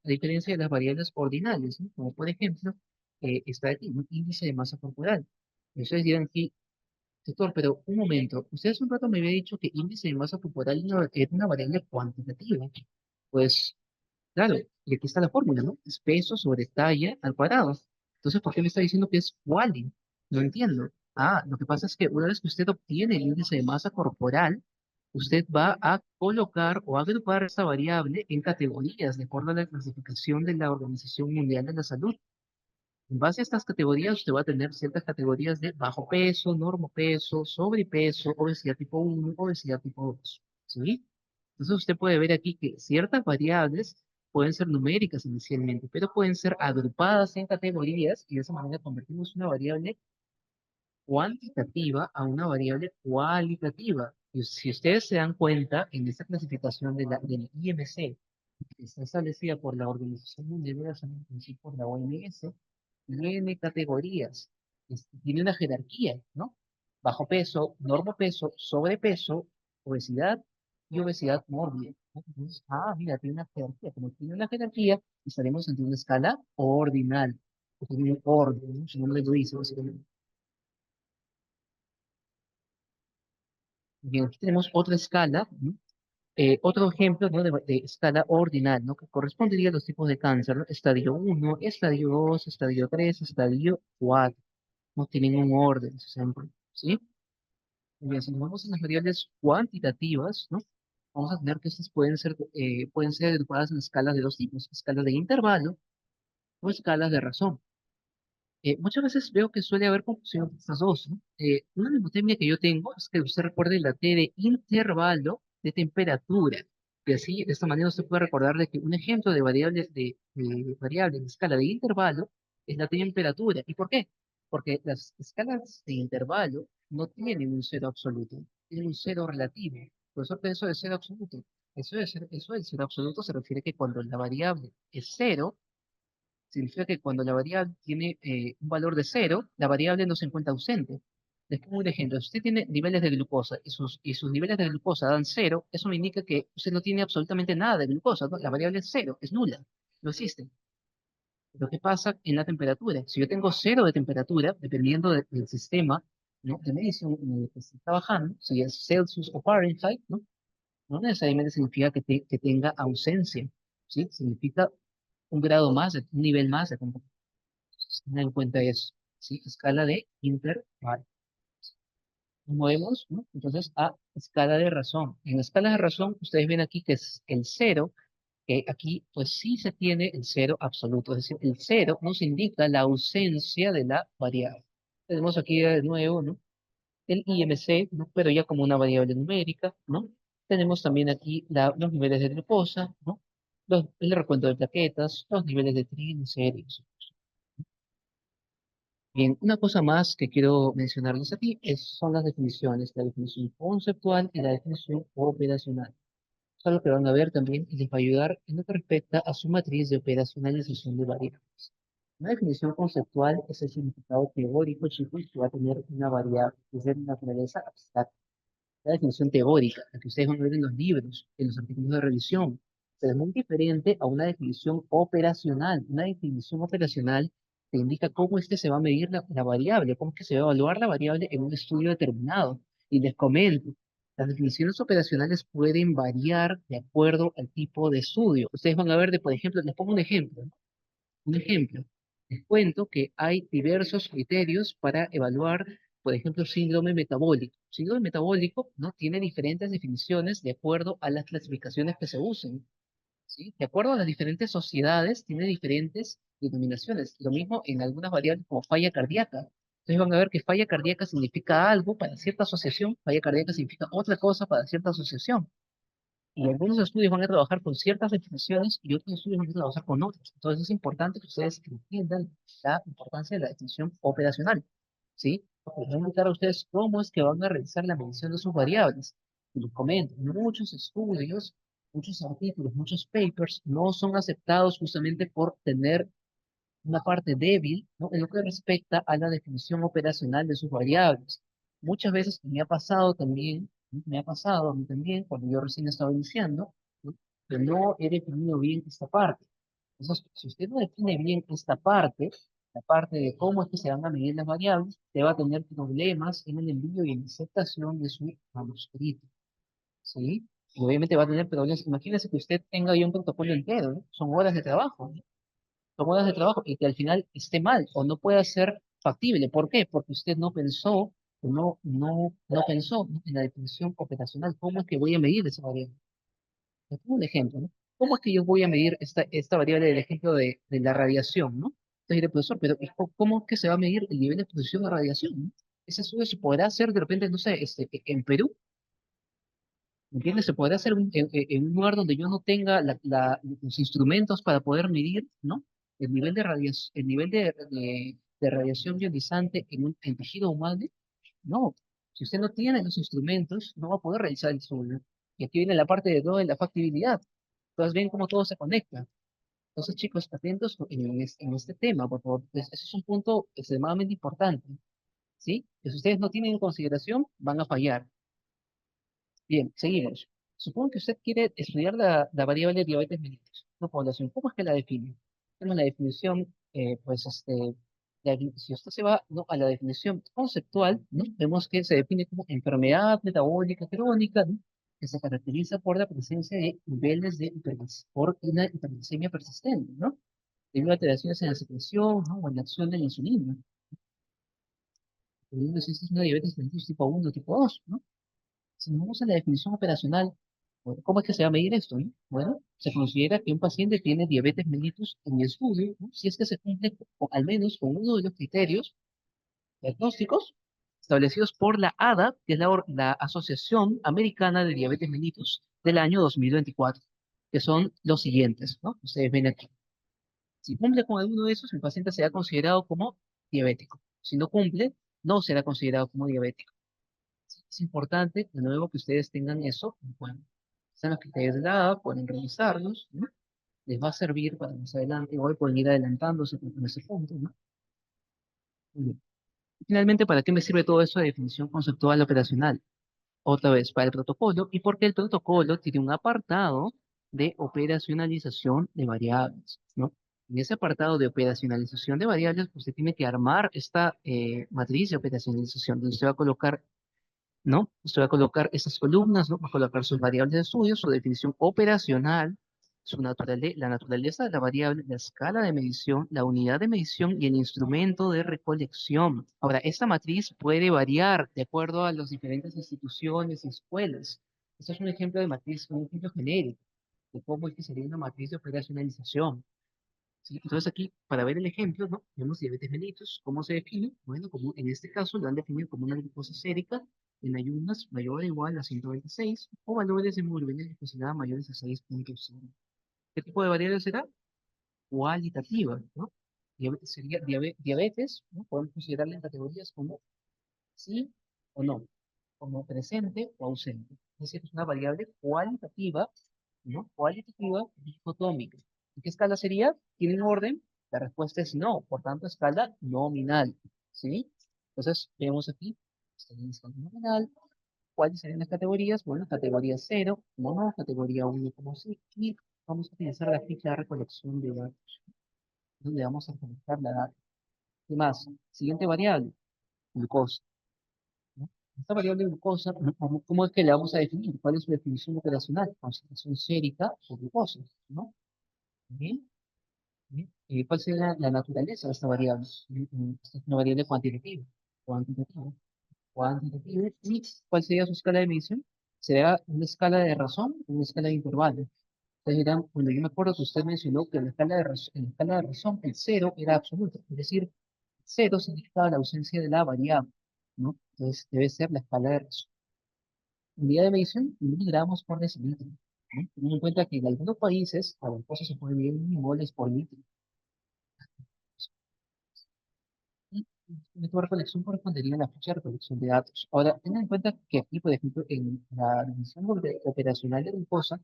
a diferencia de las variables ordinales, ¿no? Como por ejemplo, está aquí, ¿no? Índice de masa corporal. Y ustedes dirán aquí, doctor, pero un momento, usted hace un rato me había dicho que índice de masa corporal era una variable cuantitativa. Pues claro, y aquí está la fórmula, ¿no? Es peso sobre talla al cuadrado. Entonces, ¿por qué me está diciendo que es quali? No entiendo. Ah, lo que pasa es que una vez que usted obtiene el índice de masa corporal, usted va a colocar o agrupar esta variable en categorías de acuerdo a la clasificación de la Organización Mundial de la Salud. En base a estas categorías, usted va a tener ciertas categorías de bajo peso, normopeso, sobrepeso, obesidad tipo 1, obesidad tipo 2. ¿Sí? Entonces usted puede ver aquí que ciertas variables pueden ser numéricas inicialmente, pero pueden ser agrupadas en categorías y de esa manera convertimos una variable cuantitativa a una variable cualitativa. Y si ustedes se dan cuenta, en esta clasificación del IMC, que está establecida por la Organización Mundial de la Salud, y por la OMS, tiene categorías, tiene una jerarquía, ¿no? Bajo peso, normopeso, sobrepeso, obesidad y obesidad mórbida, ¿no? Entonces, mira, tiene una jerarquía. Como tiene una jerarquía, estaremos ante una escala ordinal, que tiene un orden, ¿no? Su nombre lo dice, básicamente. Bien, aquí tenemos otra escala, ¿no? Otro ejemplo, ¿no? de escala ordinal, ¿no? Que correspondería a los tipos de cáncer, ¿no? Estadio 1, estadio 2, estadio 3, estadio 4. No tienen un orden, siempre, ¿sí? Muy bien, si nos vamos a las variables cuantitativas, ¿no? Vamos a tener que estas pueden ser agrupadas en escalas de dos tipos, escalas de intervalo o escalas de razón. Muchas veces veo que suele haber confusión entre estas dos, ¿no? Una mnemotemia que yo tengo es que usted recuerde la T de intervalo de temperatura. Y así, de esta manera, usted puede recordar de que un ejemplo de variable en escala de intervalo es la temperatura. ¿Y por qué? Porque las escalas de intervalo no tienen un cero absoluto, tienen un cero relativo. Por eso eso de cero absoluto. Eso del cero absoluto se refiere que cuando la variable es cero, significa que cuando la variable tiene un valor de cero, la variable no se encuentra ausente. Les pongo un ejemplo. Si usted tiene niveles de glucosa y sus niveles de glucosa dan cero, eso me indica que usted no tiene absolutamente nada de glucosa, ¿no? La variable es cero, es nula, no existe. Lo que pasa en la temperatura, si yo tengo cero de temperatura, dependiendo del sistema, ¿no? de medición en el que esté trabajando, si es Celsius o Fahrenheit, ¿no? No necesariamente significa que tenga ausencia, ¿sí? Significa un grado más, un nivel más de temperatura. Tengan en cuenta eso, ¿sí? Escala de intervalo. Nos movemos, ¿no? Entonces, a escala de razón. En la escala de razón, ustedes ven aquí que es el cero, que aquí, pues sí se tiene el cero absoluto. Es decir, el cero nos indica la ausencia de la variable. Tenemos aquí de nuevo, ¿no? El IMC, ¿no? Pero ya como una variable numérica, ¿no? Tenemos también aquí los niveles de glucosa, ¿no? El recuento de plaquetas, los niveles de triglicéridos. Bien, una cosa más que quiero mencionarles aquí son las definiciones, la definición conceptual y la definición operacional. Eso es lo que van a ver también y les va a ayudar en lo que respecta a su matriz de operacionalización de variables. Una definición conceptual es el significado teórico, chicos, que va a tener una variable que es de naturaleza abstracta. La definición teórica, la que ustedes van a ver en los libros, en los artículos de revisión, pero es muy diferente a una definición operacional. Una definición operacional te indica cómo es que se va a medir la variable, cómo es que se va a evaluar la variable en un estudio determinado. Y les comento, las definiciones operacionales pueden variar de acuerdo al tipo de estudio. Ustedes van a ver, por ejemplo, les pongo un ejemplo, ¿no? Un ejemplo, les cuento que hay diversos criterios para evaluar, por ejemplo, síndrome metabólico. Síndrome metabólico no tiene diferentes definiciones de acuerdo a las clasificaciones que se usen, ¿sí? De acuerdo a las diferentes sociedades, tiene diferentes denominaciones. Lo mismo en algunas variables como falla cardíaca. Entonces van a ver que falla cardíaca significa algo para cierta asociación, falla cardíaca significa otra cosa para cierta asociación. Y algunos estudios van a trabajar con ciertas definiciones y otros estudios van a trabajar con otras. Entonces es importante que ustedes entiendan la importancia de la definición operacional, ¿sí? Porque les voy a indicar a ustedes cómo es que van a realizar la medición de sus variables. Y les comento, muchos estudios, muchos artículos, muchos papers no son aceptados justamente por tener una parte débil, ¿no? En lo que respecta a la definición operacional de sus variables. Muchas veces me ha pasado también, ¿no? Me ha pasado a mí también, cuando yo recién estaba iniciando, ¿no? Que no he definido bien esta parte. Entonces, si usted no define bien esta parte, la parte de cómo es que se van a medir las variables, te va a tener problemas en el envío y en la aceptación de su manuscrito, ¿sí? Y obviamente va a tener problemas. Imagínese que usted tenga ya un protocolo entero, ¿no? Son horas de trabajo, ¿no? Son horas de trabajo y que al final esté mal o no pueda ser factible. ¿Por qué? Porque usted no pensó, o no pensó, ¿no? En la definición operacional. ¿Cómo es que voy a medir esa variable? Le pongo un ejemplo, ¿no? ¿Cómo es que yo voy a medir esta variable del ejemplo de la radiación, ¿no? Entonces diré, profesor, pero ¿cómo es que se va a medir el nivel de exposición de radiación, ¿no? Ese estudio se podrá hacer de repente, no sé, en Perú, ¿entiendes? Se podrá hacer en un lugar donde yo no tenga los instrumentos para poder medir, ¿no? El nivel de radiación, el nivel de radiación ionizante en tejido humano. No. Si usted no tiene los instrumentos, no va a poder realizar el estudio. Y aquí viene la parte de todo de la factibilidad. Entonces ven cómo todo se conecta. Entonces, chicos, atentos en este tema, por favor. Ese es un punto extremadamente importante, ¿sí? Que si ustedes no tienen en consideración, van a fallar. Bien, seguimos. Supongo que usted quiere estudiar la variable diabetes mellitus, una población. ¿Cómo es que la define? Tenemos la definición, si usted se va, ¿no? A la definición conceptual, ¿no? Vemos que se define como enfermedad metabólica crónica, ¿no? Que se caracteriza por la presencia de niveles de por una hiperglicemia persistente, ¿no? Debido a alteraciones en la secreción, ¿no? O en la acción de la insulina. Debido a si es una diabetes mellitus tipo 1 o tipo 2, ¿no? Si nos vamos a la definición operacional, bueno, ¿cómo es que se va a medir esto, no? Bueno, se considera que un paciente tiene diabetes mellitus en el estudio, ¿no? Si es que se cumple al menos con uno de los criterios diagnósticos establecidos por la ADA, que es la Asociación Americana de Diabetes Mellitus del año 2024, que son los siguientes, ¿no? Ustedes ven aquí. Si cumple con alguno de esos, el paciente será considerado como diabético. Si no cumple, no será considerado como diabético. Es importante, de nuevo, que ustedes tengan eso en cuenta. Están los criterios de la edad, pueden revisarlos, ¿no? Les va a servir para más adelante, igual pueden ir adelantándose en ese punto, ¿no? Muy bien. Finalmente, ¿para qué me sirve todo eso de definición conceptual operacional? Otra vez, para el protocolo, y porque el protocolo tiene un apartado de operacionalización de variables, ¿no? En ese apartado de operacionalización de variables, usted tiene que armar esta matriz de operacionalización, donde usted va a colocar, ¿no? Usted va a colocar esas columnas, ¿no? Va a colocar sus variables de estudio, su definición operacional, la naturaleza de la variable, la escala de medición, la unidad de medición y el instrumento de recolección. Ahora, esta matriz puede variar de acuerdo a las diferentes instituciones y escuelas. Este es un ejemplo de matriz, un ejemplo genérico de cómo es que sería una matriz de operacionalización. ¿Sí? Entonces aquí, para ver el ejemplo, ¿no? Vemos diabetes mellitus. ¿Cómo se define? Bueno, como en este caso lo han definido como una glucosa sérica en ayunas mayor o igual a 126 o valores de hemoglobina glicosida mayores a 6,0. ¿Qué tipo de variable será? Cualitativa, ¿no? Sería diabetes, ¿no? Podemos considerarla en categorías como sí o no, como presente o ausente. Es decir, es una variable cualitativa ¿no? Cualitativa dicotómica. ¿En qué escala sería? ¿Tienen orden? La respuesta es no, por tanto, escala nominal, ¿sí? Entonces, vemos aquí, estaría en escala nominal. ¿Cuáles serían las categorías? Bueno, categoría cero, como no, categoría 1 como sí, y vamos a utilizar la ficha de recolección de datos, donde vamos a recolectar la data. ¿Qué más? Siguiente variable, glucosa, ¿no? Esta variable glucosa, ¿no? ¿Cómo es que la vamos a definir? ¿Cuál es su definición operacional? Concentración sérica o glucosa, ¿no? Bien, bien. ¿Cuál sería la naturaleza de esta variable? Esta es una variable cuantitativa. Cuantitativa. Cuantitativa. ¿Y cuál sería su escala de medición? ¿Será una escala de razón o una escala de intervalo? Ustedes dirán, bueno, yo me acuerdo que usted mencionó que en la escala de razón el cero era absoluto, es decir, cero significaba la ausencia de la variable, ¿no? Entonces debe ser la escala de razón. Unidad de medición, miligramos por decilitro, ¿no? Teniendo en cuenta que en algunos países la glucosa se puede medir en moles por litro. Y el método de recolección correspondería a la fecha de recolección de datos. Ahora, tengan en cuenta que aquí, por ejemplo, en la división operacional de glucosa,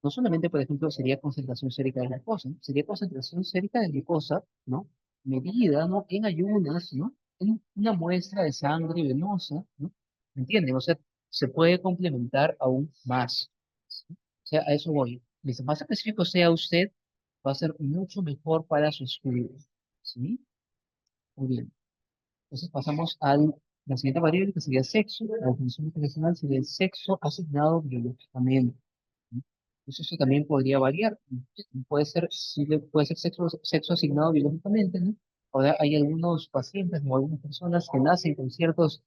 no solamente, por ejemplo, sería concentración sérica de glucosa, ¿no? Sería concentración sérica de glucosa, ¿no? Medida, ¿no? En ayunas, ¿no? En una muestra de sangre venosa, ¿no? ¿Me entienden? O sea, se puede complementar aún más. ¿Sí? O sea, a eso voy. Mientras más específico sea usted, va a ser mucho mejor para su estudio. ¿Sí? Muy bien. Entonces pasamos a la siguiente variable que sería sexo. La definición internacional sería el sexo asignado biológicamente. ¿No? Entonces eso también podría variar. Puede ser, puede ser sexo asignado biológicamente, ¿no? Ahora hay algunos pacientes o algunas personas que nacen con ciertos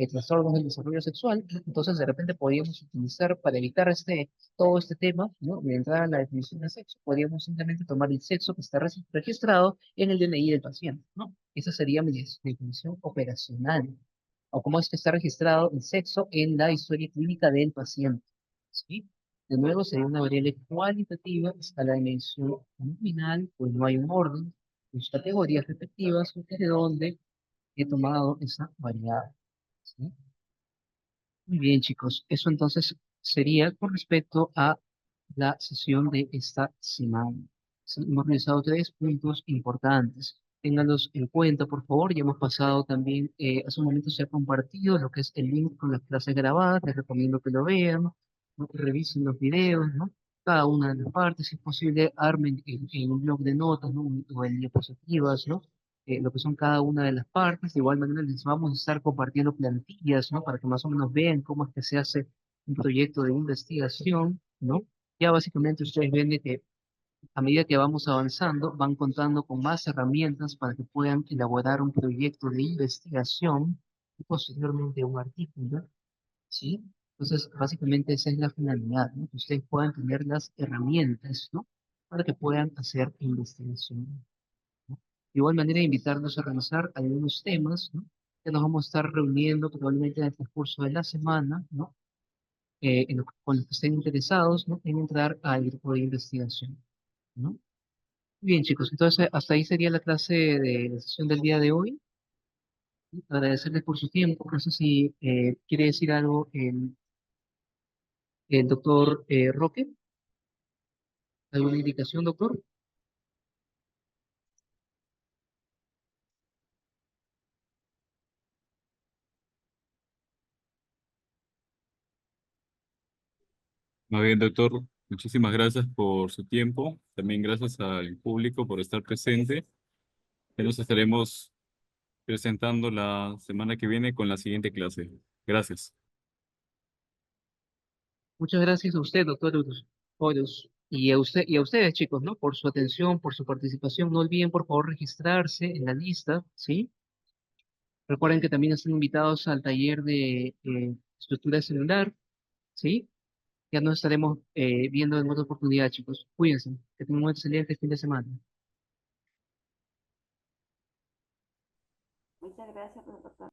trastornos del desarrollo sexual, ¿no? Entonces de repente podríamos utilizar para evitar todo este tema, ¿no? De entrar a la definición de sexo, podríamos simplemente tomar el sexo que está registrado en el DNI del paciente, ¿no? Esa sería mi definición operacional. O cómo es que está registrado el sexo en la historia clínica del paciente. ¿Sí? De nuevo, sería una variable cualitativa, escala de medición nominal, pues no hay un orden, sus categorías respectivas, de donde he tomado esa variable. ¿Sí? Muy bien, chicos. Eso entonces sería con respecto a la sesión de esta semana. Sí, hemos realizado tres puntos importantes. Ténganlos en cuenta, por favor. Ya hemos pasado también, hace un momento se ha compartido lo que es el link con las clases grabadas. Les recomiendo que lo vean, ¿no? Que revisen los videos, ¿no? Cada una de las partes, si es posible, armen en un blog de notas, ¿no? O en diapositivas, ¿no? Lo que son cada una de las partes. De igual manera les vamos a estar compartiendo plantillas, ¿no? Para que más o menos vean cómo es que se hace un proyecto de investigación, ¿no? Ya básicamente ustedes ven de que a medida que vamos avanzando, van contando con más herramientas para que puedan elaborar un proyecto de investigación y posteriormente un artículo, ¿sí? Entonces, básicamente esa es la finalidad, ¿no? Que ustedes puedan tener las herramientas, ¿no? Para que puedan hacer investigación, ¿no? De igual manera, invitarlos a realizar algunos temas, ¿no? Que nos vamos a estar reuniendo probablemente en el transcurso de la semana, ¿no? Con los que estén interesados, ¿no? En entrar al grupo de investigación, ¿no? Bien, chicos, entonces hasta ahí sería la clase de la sesión del día de hoy. Agradecerles por su tiempo. No sé si quiere decir algo el doctor Roque. ¿Alguna indicación, doctor? Muy bien, doctor. Muchísimas gracias por su tiempo. También gracias al público por estar presente. Ya nos estaremos presentando la semana que viene con la siguiente clase. Gracias. Muchas gracias a usted, doctor Horus. Y a usted, y a ustedes, chicos, ¿no? Por su atención, por su participación. No olviden, por favor, registrarse en la lista, ¿sí? Recuerden que también están invitados al taller de estructura celular, ¿sí? Ya nos estaremos viendo en otra oportunidad, chicos. Cuídense. Que tengan un excelente fin de semana. Muchas gracias, profesor.